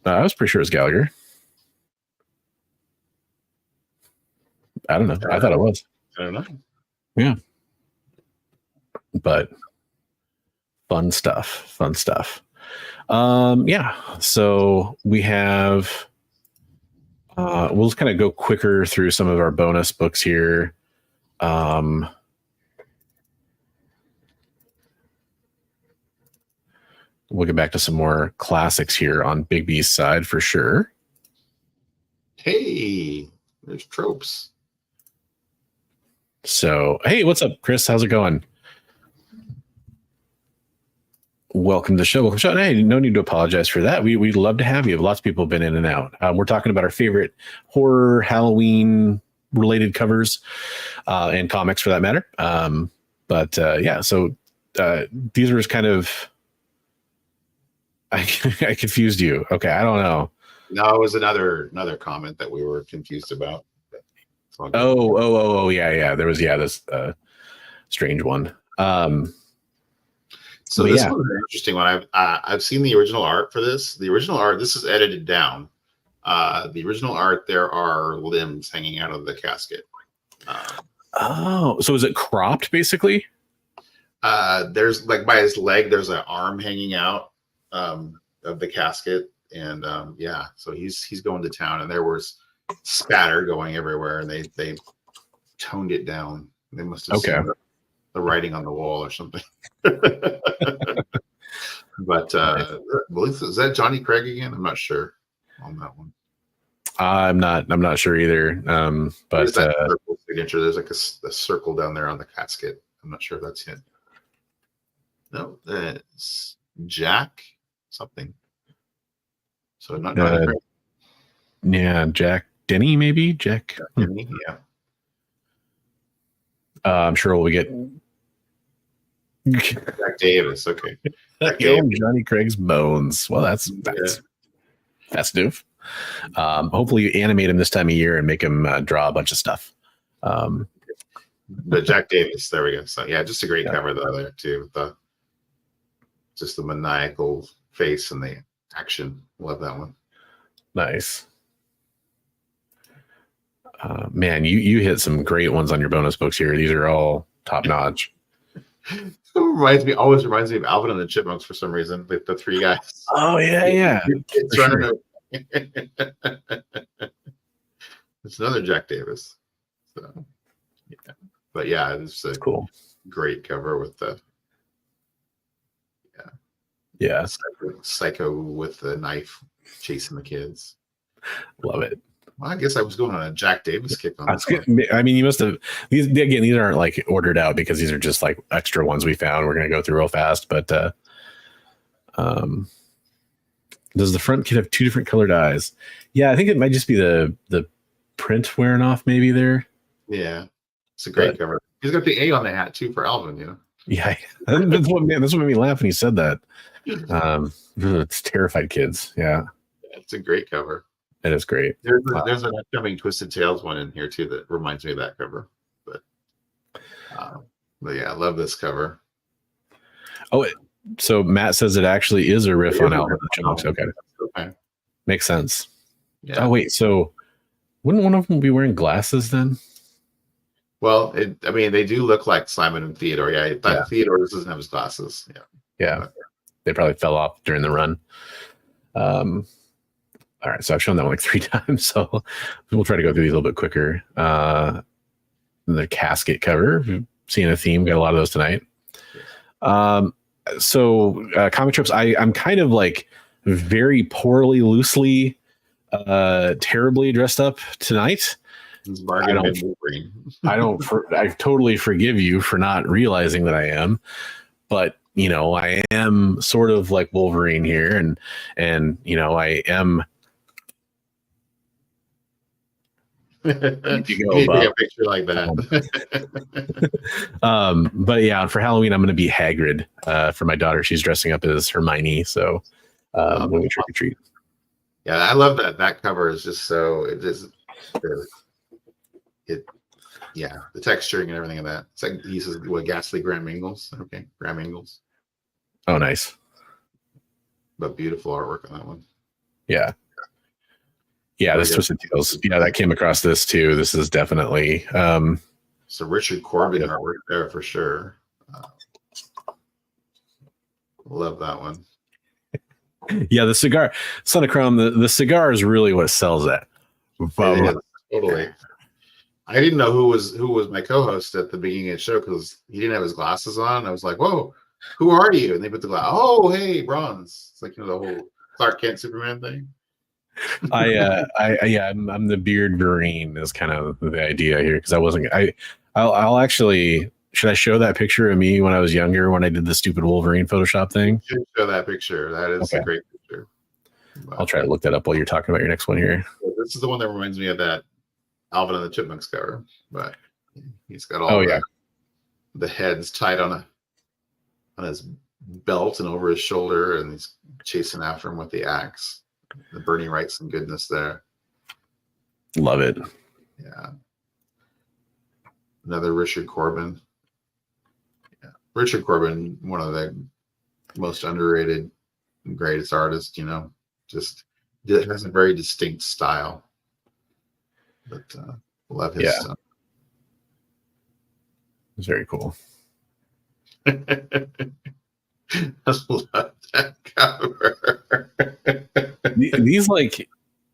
I was pretty sure it was Gallagher. I don't know. I thought it was. I don't know. Yeah. But fun stuff. Yeah. So we have, we'll just kind of go quicker through some of our bonus books here. We'll get back to some more classics here on Big B's side for sure. Hey, there's tropes. So, hey, what's up, Chris? How's it going? Welcome to the show. Hey, no need to apologize for that. We'd love to have you. Lots of people have been in and out. We're talking about our favorite horror, Halloween related covers and comics for that matter. Yeah, so these were just kind of, I confused you. Okay, I don't know. No, it was another comment that we were confused about. Oh, yeah. There was this strange one. So this was an interesting one. I've seen the original art for this. The original art, this is edited down. The original art, there are limbs hanging out of the casket. So is it cropped basically? There's like by his leg, there's an arm hanging out of the casket, and so he's going to town, and there was spatter going everywhere, and they toned it down. They must have seen the writing on the wall or something. But is that Johnny Craig again? I'm not sure on that one. I'm not sure either. But circle signature. There's like a circle down there on the casket. I'm not sure if that's it. No, it's Jack something. So not Johnny Craig. Yeah, Jack Denny, maybe Jack. Denny, yeah. I'm sure we'll get Jack Davis. Okay. Johnny Craig's bones. Well, that's festive. Hopefully you animate him this time of year and make him draw a bunch of stuff. But Jack Davis, there we go. So yeah, just a great cover though there too. With just the maniacal face and the action. Love that one. Nice. Man, you hit some great ones on your bonus books here. These are all top notch. Always reminds me of Alvin and the Chipmunks for some reason. The three guys. Oh yeah. It's running. It's another Jack Davis. So, yeah. But yeah, it's a cool, great cover with the psycho with the knife chasing the kids. Love it. Well, I guess I was going on a Jack Davis kick on this one. I mean, you must have these aren't like ordered out because these are just like extra ones we found. We're gonna go through real fast, but does the front kit have two different colored eyes? Yeah, I think it might just be the print wearing off maybe there. Yeah, it's a great cover. He's got the A on the hat too for Alvin, you know. Yeah, that's what made me laugh when he said that. It's terrified kids. Yeah, it's a great cover. It is great. There's an upcoming Twisted Tales one in here too that reminds me of that cover. But yeah, I love this cover. Oh, so Matt says it actually is a riff on Alvin and the Chipmunks. Okay, makes sense. Yeah. Oh wait, so wouldn't one of them be wearing glasses then? Well, I mean, they do look like Simon and Theodore. Yeah, Theodore doesn't have his glasses. Yeah. They probably fell off during the run. All right, so I've shown that one like 3 times, so we'll try to go through these a little bit quicker. The casket cover, seeing a theme, got a lot of those tonight. So comic trips, I'm kind of like very poorly, loosely, terribly dressed up tonight. I totally forgive you for not realizing that I am, but you know, I am sort of like Wolverine here, and you know, I am. You go a picture like that. But yeah, for Halloween I'm going to be Hagrid for my daughter. She's dressing up as Hermione, so when we trick or treat. Yeah, I love that cover is just so the texturing and everything of that. It's like he uses ghastly Graham Ingalls. Okay, Graham Ingalls. Oh, nice. But beautiful artwork on that one. Yeah. Yeah, this Twisted Tales. Yeah, that came across this too. This is definitely so Richard Corbin artwork there for sure. Love that one. Yeah, the cigar, Son of Chrome, the cigar is really what sells that. Totally. I didn't know who was my co-host at the beginning of the show because he didn't have his glasses on. I was like, "Whoa, who are you?" And they put the glass. Oh, hey, Bronze. It's like, you know, the whole Clark Kent Superman thing. I'm the beard Marine is kind of the idea here because I'll actually, should I show that picture of me when I was younger when I did the stupid Wolverine Photoshop thing? You should show that picture. That is a great picture. But I'll try to look that up while you're talking about your next one here. This is the one that reminds me of that Alvin and the Chipmunks cover, but he's got all the heads tied on his belt and over his shoulder, and he's chasing after him with the axe. The Bernie Wrightson goodness there. Love it. Yeah. Another Richard Corbin. Yeah. Richard Corbin, one of the most underrated and greatest artists, you know, just has a very distinct style. But love his stuff. It's very cool. I love that cover.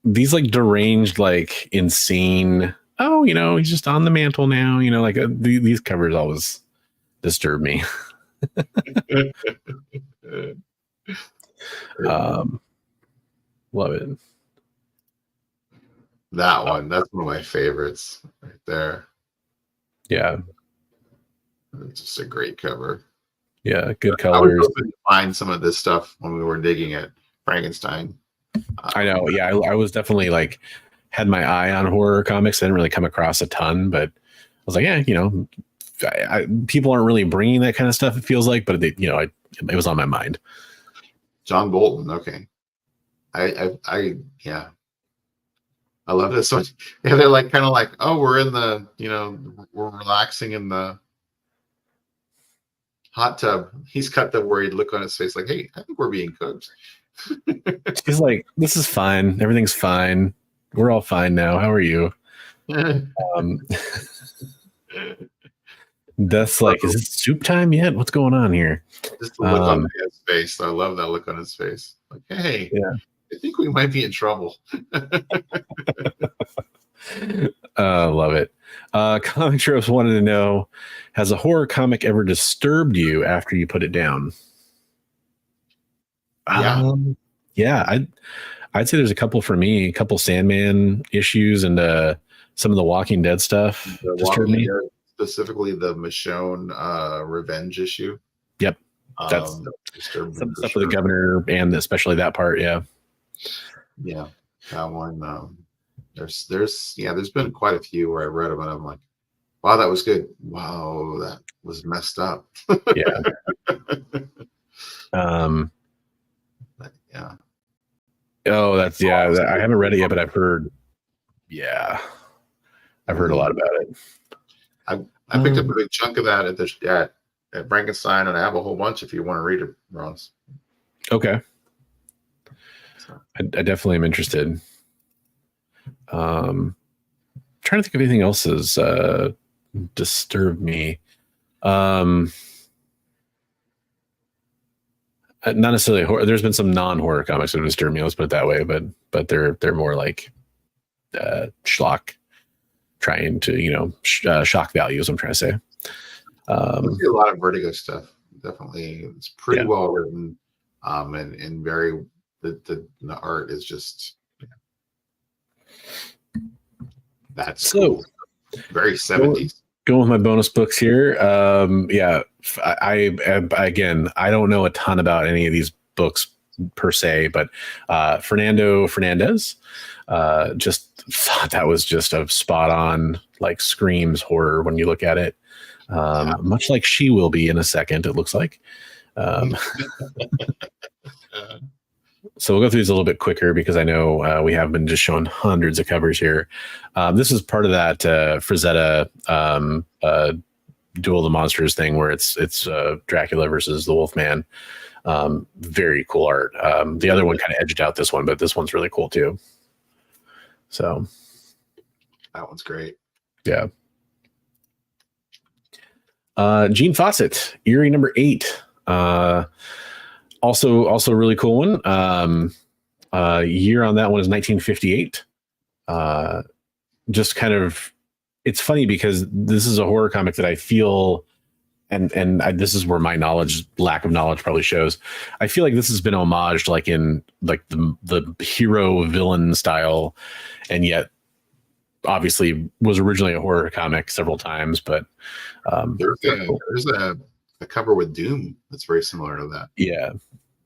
These deranged, like insane. Oh, you know, he's just on the mantle now. You know, like these covers always disturb me. Love it. That one, that's one of my favorites right there. Yeah, it's just a great cover. Yeah, good colors. I was hoping to find some of this stuff when we were digging at Frankenstein. I know. Yeah, I was definitely like had my eye on horror comics. I didn't really come across a ton, but I was like, yeah, you know, people aren't really bringing that kind of stuff. It feels like, but it was on my mind. John Bolton. Okay, I love this one. Yeah, they're like kind of like, oh, we're in the, you know, we're relaxing in the hot tub. He's got the worried look on his face, like, hey, I think we're being cooked. He's like, this is fine. Everything's fine. We're all fine now. How are you? Um, That's like, is it soup time yet? What's going on here? Just the look on his face. I love that look on his face. Like, hey, yeah. I think we might be in trouble. Love it. Comic Tropes wanted to know, has a horror comic ever disturbed you after you put it down? Yeah. Yeah, I'd say there's a couple for me, a couple Sandman issues and some of the Walking Dead stuff disturbed me. Specifically the Michonne revenge issue. Yep. That's some stuff with the governor and especially that part. Yeah. Yeah. That one. There's been quite a few where I read them and I'm like, wow, that was good. Wow, that was messed up. Yeah. Yeah. Oh, that's I haven't read it yet, but I've heard. Yeah, I've heard a lot about it. I picked up a big chunk of that at Frankenstein, and I have a whole bunch if you want to read it, Ross. Okay. So. I definitely am interested. Trying to think of anything else has disturbed me. Not necessarily horror. There's been some non-horror comics that have disturbed me. Let's put it that way. But they're more like schlock, trying to shock value. Is what I'm trying to say. I see a lot of Vertigo stuff. Definitely, it's pretty well written, and very the art is just that's so cool. Very 70s. Going with my bonus books here. I don't know a ton about any of these books per se, but Fernando Fernandez, just thought that was just a spot on, like screams horror when you look at it. Much like She Will Be in a second, it looks like. So we'll go through these a little bit quicker because I know we have been just showing hundreds of covers here. This is part of that Frazetta Duel of the Monsters thing where it's Dracula versus the Wolfman. Very cool art. The other one kind of edged out this one, but this one's really cool too. So that one's great. Yeah. Gene Fawcett, Eerie number 8. Also a really cool one. Year on that one is 1958. Just kind of, it's funny because this is a horror comic that I feel, and this is where my lack of knowledge probably shows. I feel like this has been homaged like in like the hero villain style, and yet obviously was originally a horror comic several times, but there's a cover with Doom that's very similar to that.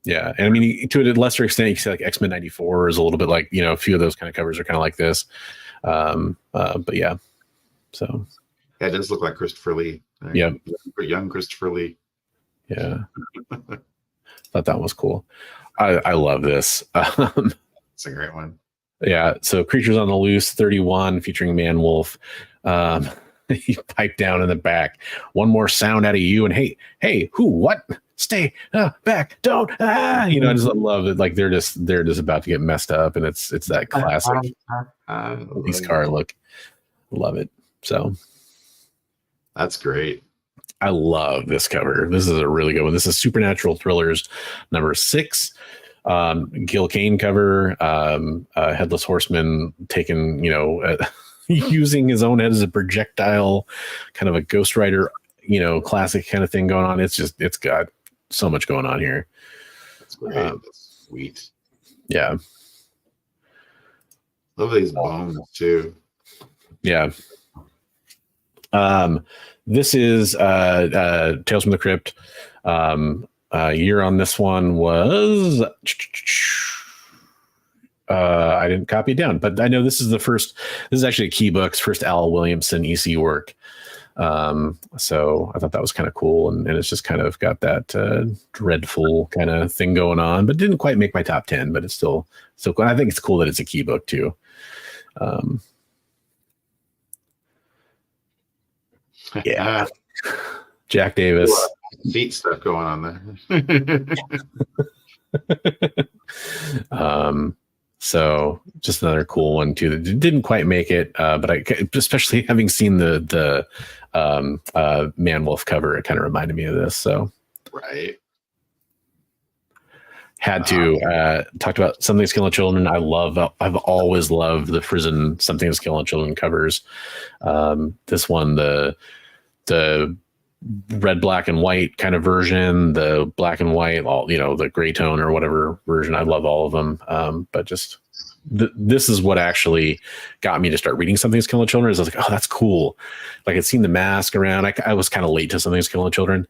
Yeah, and I mean, to a lesser extent, you can see like X-Men '94 is a little bit like, a few of those kind of covers are kind of like this. But yeah, so yeah, it does look like Christopher Lee. Right? Yeah, young Christopher Lee. Yeah, thought that was cool. I love this. It's a great one. Yeah, so Creatures on the Loose 31 featuring Man Wolf. He piped down in the back. One more sound out of you, and hey, who, what? Stay back, don't. I just love it. Like they're just about to get messed up, and it's that classic police car look. Love it. So that's great. I love this cover. This is a really good one. This is Supernatural Thrillers number 6. Gil Kane cover. Headless Horseman taking, using his own head as a projectile, kind of a Ghost Rider, classic kind of thing going on. It's got so much going on here. That's great. That's sweet. Yeah. Love these bones too. Yeah. This is Tales from the Crypt. Year on this one was I didn't copy it down, but I know this is actually a Key Books first Al Williamson EC work. So I thought that was kind of cool, and it's just kind of got that dreadful kind of thing going on, but didn't quite make my top 10, but it's still cool. I think it's cool that it's a Key Book too. Yeah. Jack Davis. Feet stuff going on there. So just another cool one too that didn't quite make it, but I, especially having seen the Man Wolf cover, it kind of reminded me of this. So right. Had to talked about Something That's Killing Children. I've always loved the Frizzen Something That's Killing Children covers. This one, the red, black, and white kind of version, the black and white, all the gray tone or whatever version. I love all of them. But just this is what actually got me to start reading Something That's Killing Children. Is I was like, oh, that's cool. Like I'd seen the mask around. I was kind of late to Something That's Killing Children.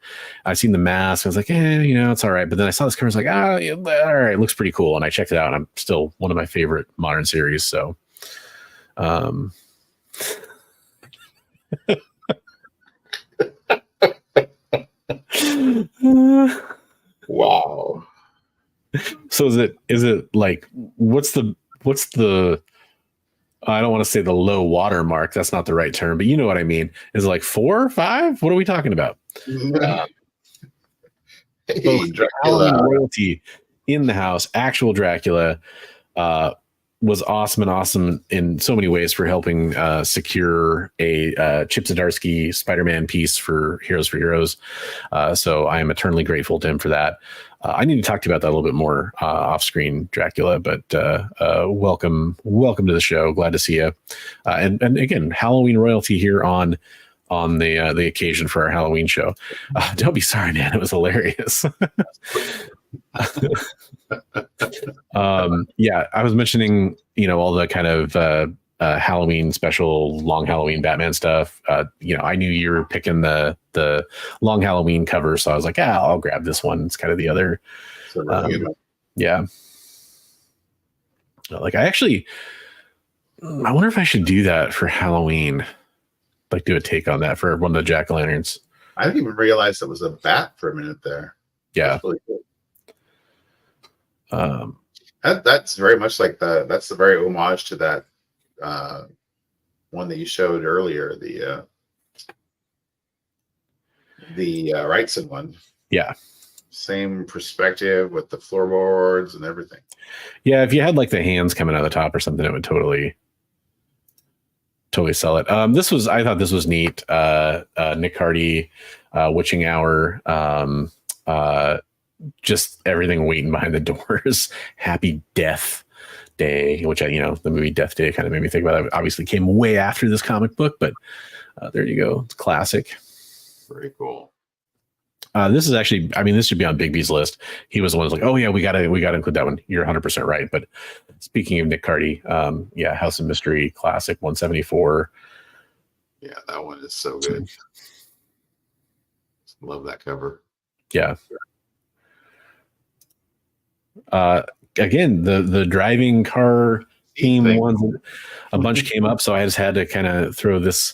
I'd seen the mask. I was like, it's all right. But then I saw this cover. I was like, yeah, all right, it looks pretty cool. And I checked it out. And I'm still one of my favorite modern series. So, wow. So is it like, what's the I don't want to say the low water mark. That's not the right term, but you know what I mean. Is it like 4 or 5? What are we talking about? Halloween royalty in the house. Actual Dracula was awesome in so many ways for helping secure a Chip Zdarsky Spider-Man piece for Heroes. So I am eternally grateful to him for that. I need to talk to you about that a little bit more off screen, Dracula, but welcome to the show. Glad to see you. And again, Halloween royalty here on the occasion for our Halloween show. Don't be sorry, man. It was hilarious. Yeah, I was mentioning, all the kind of Halloween special, long Halloween Batman stuff. I knew you were picking the long Halloween cover, so I was like, I'll grab this one. It's kind of the other. Yeah. Like I wonder if I should do that for Halloween. Like do a take on that for one of the jack-o'-lanterns. I didn't even realize it was a bat for a minute there. Yeah. That's really cool. That's very much like that's the very homage to that one that you showed earlier, the Wrightson one. Yeah. Same perspective with the floorboards and everything. Yeah, if you had like the hands coming out of the top or something, it would totally sell it. I thought this was neat. Nick Hardy, Witching Hour, just everything waiting behind the doors. Happy Death Day, which the movie Death Day kind of made me think about. It obviously came way after this comic book, but there you go. It's classic. Very cool. This is actually, this should be on Big B's list. He was the one who's like, oh yeah, we gotta include that one. You're 100% right. But speaking of Nick Hardy, House of Mystery Classic 174. Yeah, that one is so good. Love that cover. Yeah. Again, the driving car theme ones, a bunch came up, so I just had to kind of throw this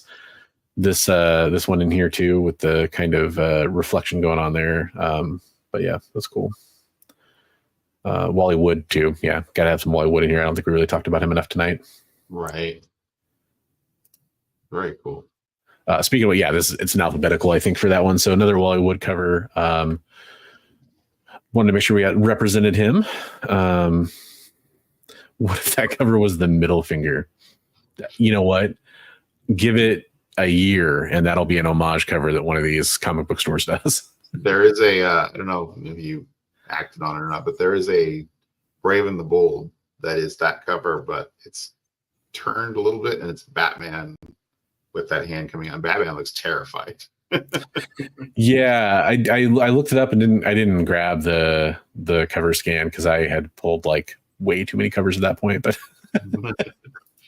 one in here too, with the kind of reflection going on there. But yeah, that's cool. Wally Wood too. Yeah, gotta have some Wally Wood in here. I don't think we really talked about him enough tonight. Right. Very cool. Speaking of, it's an alphabetical, I think, for that one. So another Wally Wood cover. Wanted to make sure we had represented him. What if that cover was the middle finger? You know what? Give it a year and that'll be an homage cover that one of these comic book stores does. There is I don't know if you acted on it or not, but there is a Brave and the Bold that is that cover, but it's turned a little bit and it's Batman with that hand coming on. Batman looks terrified. Yeah, I looked it up and I didn't grab the cover scan because I had pulled like way too many covers at that point, but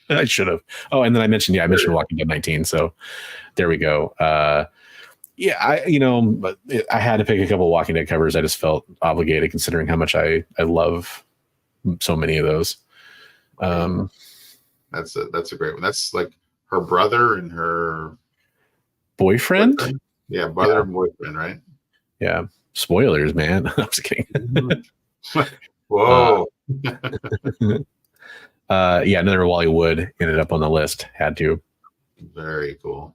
I should have. Oh, and then I mentioned Walking Dead 19. So there we go. But I had to pick a couple Walking Dead covers. I just felt obligated considering how much I love so many of those. That's a great one. That's like her brother and her boyfriend. Yeah, brother and boyfriend, right? Yeah. Spoilers, man. I'm just kidding. Whoa. Another Wally Wood ended up on the list. Had to. Very cool.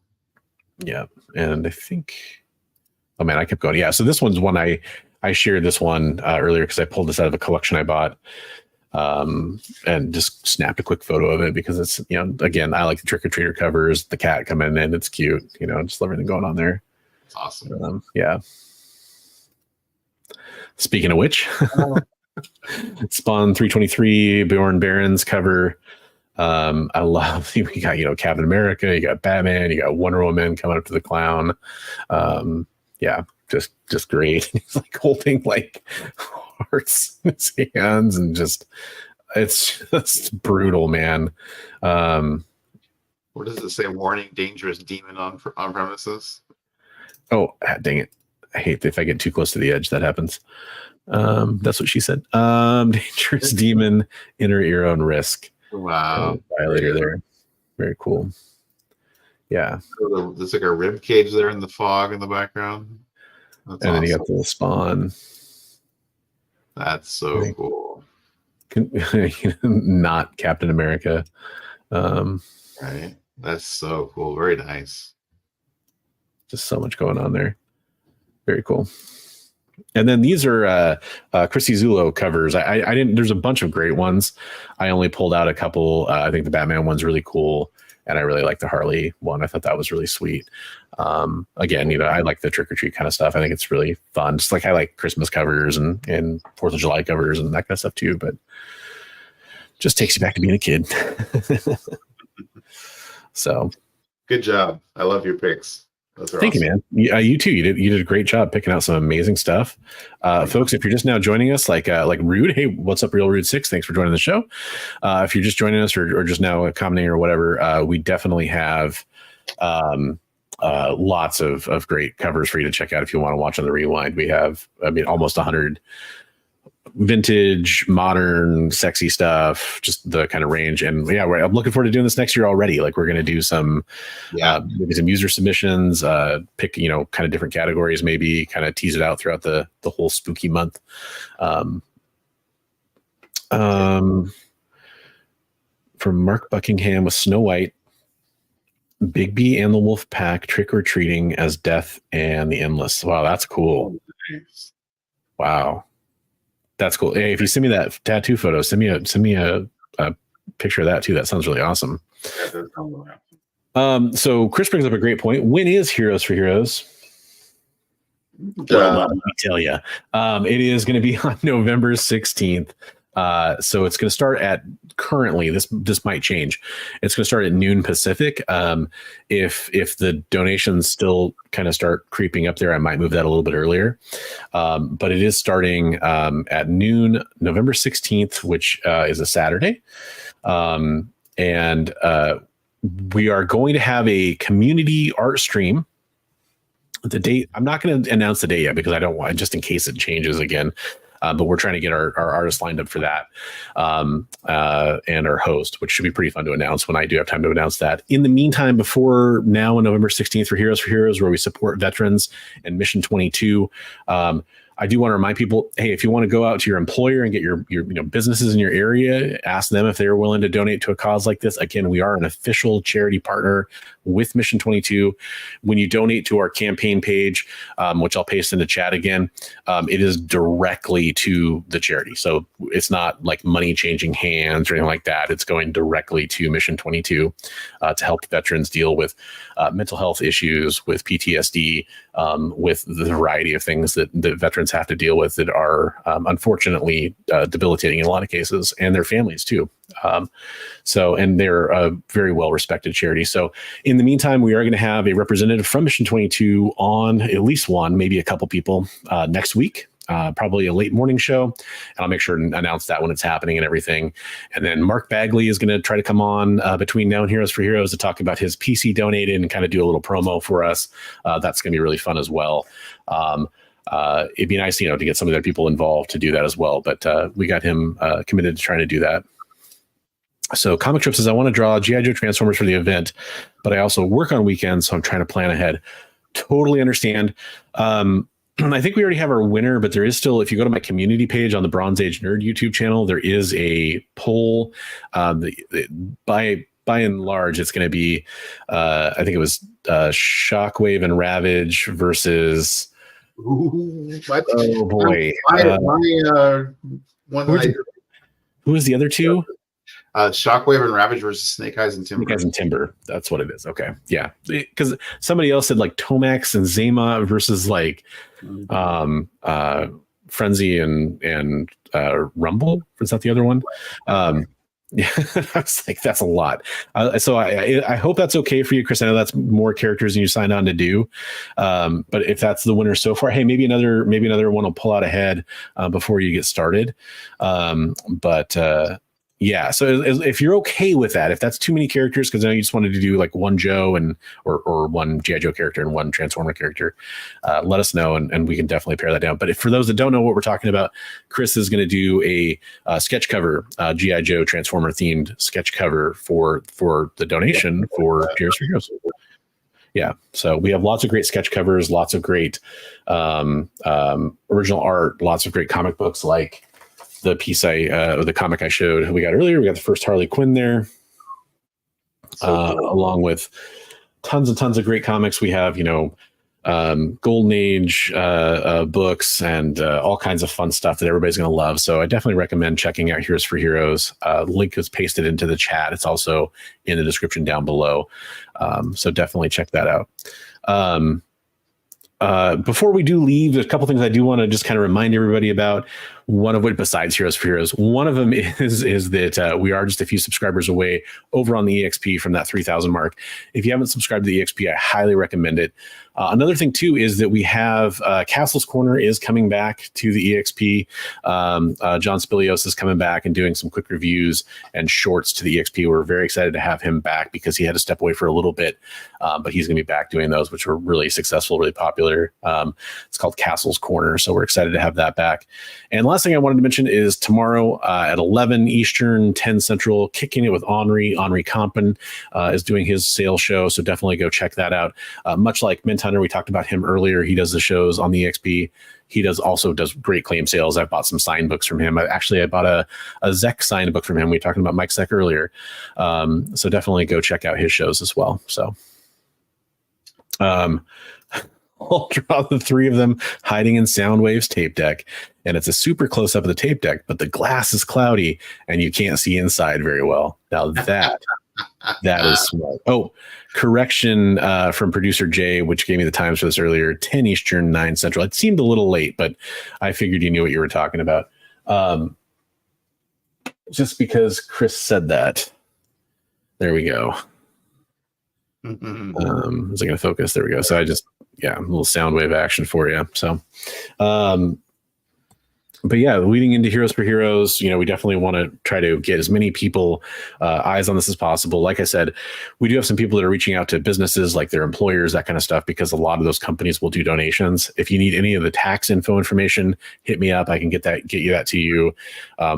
Yeah, and I think, oh man, I kept going. Yeah, so this one's one I shared this one earlier because I pulled this out of a collection I bought. and just snapped a quick photo of it because it's, again, I like the trick-or-treater covers, the cat coming in, it's cute, just everything going on there. It's awesome. Yeah. Speaking of which, Spawn 323 Bjorn Barron's cover. I love, you got, Captain America, you got Batman, you got Wonder Woman coming up to the clown. Yeah, just great. He's like holding like hearts in his hands and it's just brutal, man. What does it say? Warning, dangerous demon on premises. Oh, dang it. I hate if I get too close to the edge, that happens. That's what she said. Dangerous demon, enter your own risk. Wow. Violator there. Very cool. Yeah. So there's like a rib cage there in the fog in the background. That's and awesome. Then you got the Spawn. That's so cool. Not Captain America. Right. That's so cool. Very nice. Just so much going on there. Very cool. And then these are Christy Zulo covers. I didn't. There's a bunch of great ones. I only pulled out a couple. I think the Batman one's really cool, and I really like the Harley one. I thought that was really sweet. Again, I like the trick or treat kind of stuff. I think it's really fun. Just like I like Christmas covers and 4th of July covers and that kind of stuff too. But just takes you back to being a kid. So, good job. I love your picks. Thank you, man. You too. You did a great job picking out some amazing stuff. Folks, if you're just now joining us, like Rude, hey, what's up, Real Rude 6? Thanks for joining the show. If you're just joining us or just now commenting or whatever, we definitely have lots of great covers for you to check out if you want to watch on the rewind. We have, almost 100 vintage, modern, sexy stuff, just the kind of range. And yeah, I'm looking forward to doing this next year already. Like we're going to do some, maybe some user submissions, pick, kind of different categories, maybe kind of tease it out throughout the whole spooky month. From Mark Buckingham with Snow White, Bigby and the Wolf Pack trick-or-treating as Death and the Endless. Wow, that's cool. Wow. That's cool. Hey, if you send me that tattoo photo, send me a picture of that too. That sounds really awesome. So Chris brings up a great point. When is Heroes for Heroes? Well, let me tell you, it is going to be on November 16th. So it's going to start at currently this might change. It's going to start at noon Pacific. If the donations still kind of start creeping up there, I might move that a little bit earlier. But it is starting at noon, November 16th, which is a Saturday. And we are going to have a community art stream. The date, I'm not going to announce the date yet because I don't want, just in case it changes again. But we're trying to get our artists lined up for that, and our host, which should be pretty fun to announce when I do have time to announce that. In the meantime, before now on November 16th for Heroes, where we support veterans and Mission 22, I do want to remind people, hey, if you want to go out to your employer and get your businesses in your area, ask them if they're willing to donate to a cause like this. Again, we are an official charity partner with Mission 22. When you donate to our campaign page, which I'll paste in the chat again, it is directly to the charity. So it's not like money changing hands or anything like that. It's going directly to Mission 22 to help veterans deal with mental health issues, with PTSD, with the variety of things that veterans have to deal with that are unfortunately debilitating in a lot of cases, and their families too. And they're a very well respected charity. So in the meantime, we are going to have a representative from Mission 22 on, at least one, maybe a couple people next week. Probably a late morning show, and I'll make sure to announce that when it's happening and everything. And then Mark Bagley is going to try to come on between now and Heroes for Heroes to talk about his PC donated and kind of do a little promo for us. That's going to be really fun as well. It'd be nice, to get some of their people involved to do that as well. But we got him committed to trying to do that. So Comic Trip says, I want to draw G.I. Joe Transformers for the event, but I also work on weekends, so I'm trying to plan ahead. Totally understand. I think we already have our winner, but there is still, if you go to my community page on the Bronze Age Nerd YouTube channel, there is a poll. By and large, it's going to be, I think it was Shockwave and Ravage versus... Ooh, oh boy! Who is the other two? Shockwave and Ravage versus Snake Eyes and Timber. Snake Eyes and Timber. That's what it is. Okay. Yeah. Because somebody else said like Tomax and Zema versus like Frenzy and Rumble. Is that the other one? Yeah, I was like, that's a lot. So I hope that's okay for you, Chris. I know that's more characters than you signed on to do. But if that's the winner so far, hey, maybe another one will pull out ahead before you get started. Yeah, so if you're okay with that, if that's too many characters, because I know you just wanted to do like one Joe or one G.I. Joe character and one Transformer character, let us know and we can definitely pare that down. But for those that don't know what we're talking about, Chris is going to do a sketch cover, G.I. Joe Transformer themed sketch cover for the donation for Heroes for Heroes. Yeah, so we have lots of great sketch covers, lots of great original art, lots of great comic books like the piece the comic I showed we got earlier. We got the first Harley Quinn there, along with tons and tons of great comics. We have, Golden Age books and all kinds of fun stuff that everybody's going to love. So I definitely recommend checking out Heroes for Heroes. Link is pasted into the chat. It's also in the description down below. So definitely check that out. Before we do leave, there's a couple things I do want to just kind of remind everybody about. One of which, besides Heroes for Heroes, one of them is that we are just a few subscribers away over on the EXP from that 3,000 mark. If you haven't subscribed to the EXP, I highly recommend it. Another thing too is that we have Castle's Corner is coming back to the EXP. John Spilios is coming back and doing some quick reviews and shorts to the EXP. We're very excited to have him back because he had to step away for a little bit, but he's going to be back doing those, which were really successful, really popular. It's called Castle's Corner, so we're excited to have that back. And last thing I wanted to mention is tomorrow at 11 Eastern, 10 Central, Kicking It with Henri Compen is doing his sales show, so definitely go check that out. Much like Mint Hunter, we talked about him earlier. He does the shows on the EXP. He also does great claim sales. I've bought some signed books from him. I bought a Zek signed book from him. We were talking about Mike Zek earlier. So definitely go check out his shows as well. So I'll draw the three of them hiding in Soundwave's tape deck. And it's a super close up of the tape deck, but the glass is cloudy and you can't see inside very well. Now that is smart. Oh, correction from producer Jay, which gave me the times for this earlier, 10 Eastern, 9 Central. It seemed a little late, but I figured you knew what you were talking about. Just because Chris said that. There we go. Is it going to focus? There we go. So a little Soundwave action for you. So, but yeah, leading into Heroes for Heroes, we definitely want to try to get as many people eyes on this as possible. Like I said, we do have some people that are reaching out to businesses, like their employers, that kind of stuff, because a lot of those companies will do donations. If you need any of the tax info information, hit me up. I can get you that to you,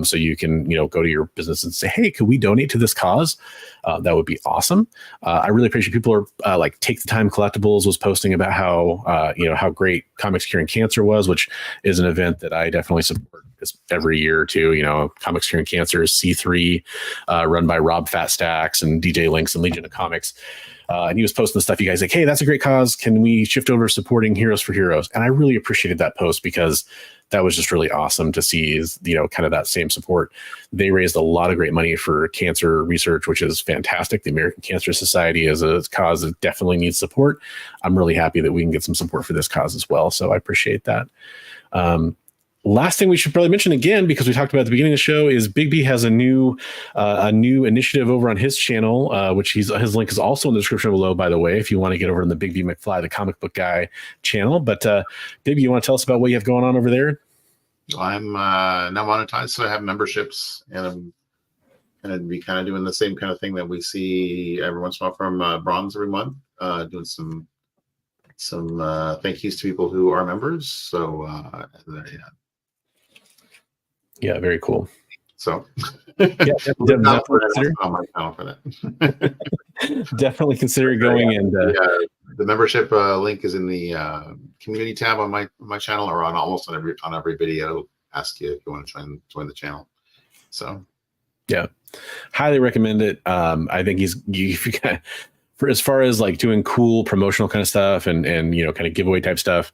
so you can go to your business and say, hey, could we donate to this cause? That would be awesome. I really appreciate people are like Take the Time Collectibles was posting about how great Comics Curing Cancer was, which is an event that I definitely support every year or two. Comics Curing Cancer is C3, run by Rob Fat Stacks and DJ Links and Legion of Comics. And he was posting the stuff. You guys like, hey, that's a great cause. Can we shift over supporting Heroes for Heroes? And I really appreciated that post because that was just really awesome to see is, kind of that same support. They raised a lot of great money for cancer research, which is fantastic. The American Cancer Society is a cause that definitely needs support. I'm really happy that we can get some support for this cause as well. So I appreciate that. Last thing we should probably mention again, because we talked about at the beginning of the show, is Big B has a new initiative over on his channel, which his link is also in the description below, by the way, if you want to get over on the Big B McFly, the comic book guy channel. But Big B, you want to tell us about what you have going on over there? I'm now monetized, so I have memberships, and I'm going to be kind of doing the same kind of thing that we see every once in a while from Bronze every month, doing some thank yous to people who are members. So yeah, very cool. So definitely consider going and the membership link is in the community tab on my channel, or almost on every video. Ask you if you want to join the channel. So yeah, highly recommend it. I think for as far as like doing cool promotional kind of stuff and kind of giveaway type stuff,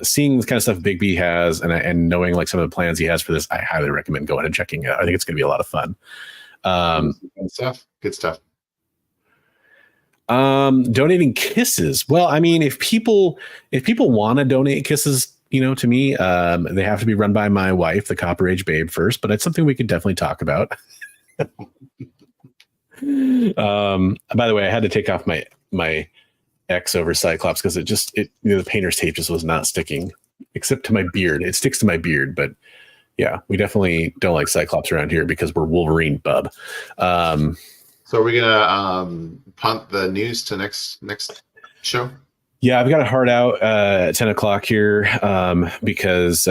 seeing the kind of stuff Big B has and knowing like some of the plans he has for this, I highly recommend going and checking it out. I think it's going to be a lot of fun. Good stuff. Donating kisses. Well, I mean, if people want to donate kisses, to me, they have to be run by my wife, the Copper Age Babe, first, but it's something we could definitely talk about. By the way, I had to take off my X over Cyclops because the painter's tape just was not sticking, except to my beard. It sticks to my beard, but yeah, we definitely don't like Cyclops around here because we're Wolverine, bub. So are we gonna punt the news to next show? Yeah, I've got it hard out at 10 o'clock here because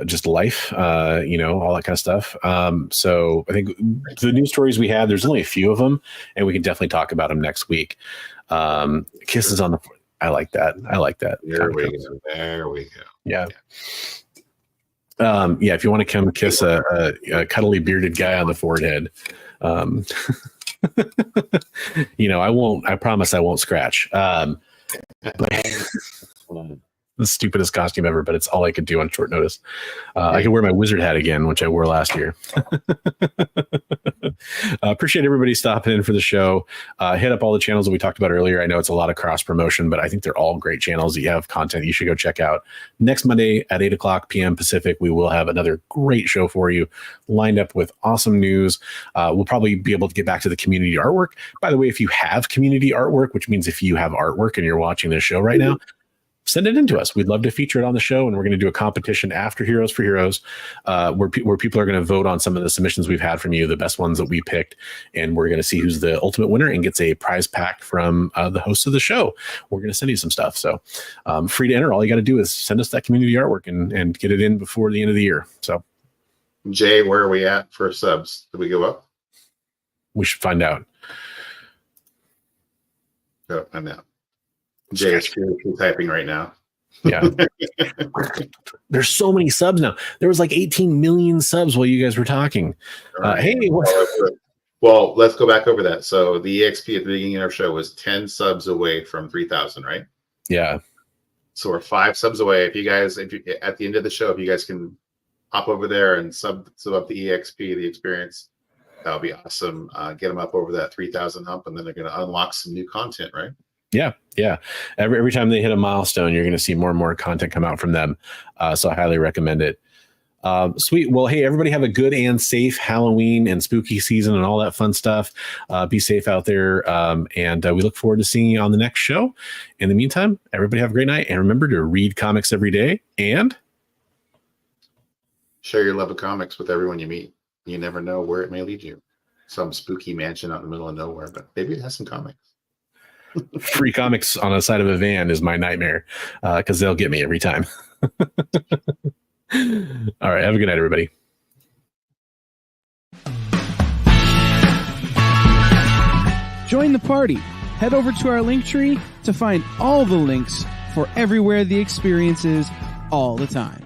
just life, all that kind of stuff. So I think the news stories we have, there's only a few of them, and we can definitely talk about them next week. Kisses on the I like that. There we go. Yeah. If you want to come kiss a cuddly bearded guy on the forehead, I promise I won't scratch. The stupidest costume ever, but it's all I could do on short notice. I could wear my wizard hat again, which I wore last year. Appreciate everybody stopping in for the show. Hit up all the channels that we talked about earlier. I know it's a lot of cross promotion, but I think they're all great channels that you have content you should go check out. Next Monday at 8 o'clock p.m. Pacific, we will have another great show for you, lined up with awesome news. We'll probably be able to get back to the community artwork. By the way, if you have community artwork, which means if you have artwork and you're watching this show right now, send it in to us. We'd love to feature it on the show, and we're going to do a competition after Heroes for Heroes, where people are going to vote on some of the submissions we've had from you, the best ones that we picked, and we're going to see who's the ultimate winner and gets a prize pack from the host of the show. We're going to send you some stuff. So free to enter. All you got to do is send us that community artwork and get it in before the end of the year. So, Jay, where are we at for subs? Did we go up? We should find out. Oh, I'm out. Jay is typing right now. Yeah. There's so many subs now. There was like 18 million subs while you guys were talking. Right. Well, let's go back over that. So the EXP at the beginning of our show was 10 subs away from 3,000, right? Yeah. So we're 5 subs away. If you at the end of the show, if you guys can hop over there and sub up the EXP, the experience, that would be awesome. Get them up over that 3,000 hump, and then they're going to unlock some new content, right? Yeah. Every time they hit a milestone, you're going to see more and more content come out from them. So I highly recommend it. Sweet. Well, hey, everybody have a good and safe Halloween and spooky season and all that fun stuff. Be safe out there. And we look forward to seeing you on the next show. In the meantime, everybody have a great night. And remember to read comics every day and share your love of comics with everyone you meet. You never know where it may lead you. Some spooky mansion out in the middle of nowhere, but maybe it has some comics. Free comics on the side of a van is my nightmare because they'll get me every time. All right. Have a good night, everybody. Join the party. Head over to our link tree to find all the links for everywhere the experience is all the time.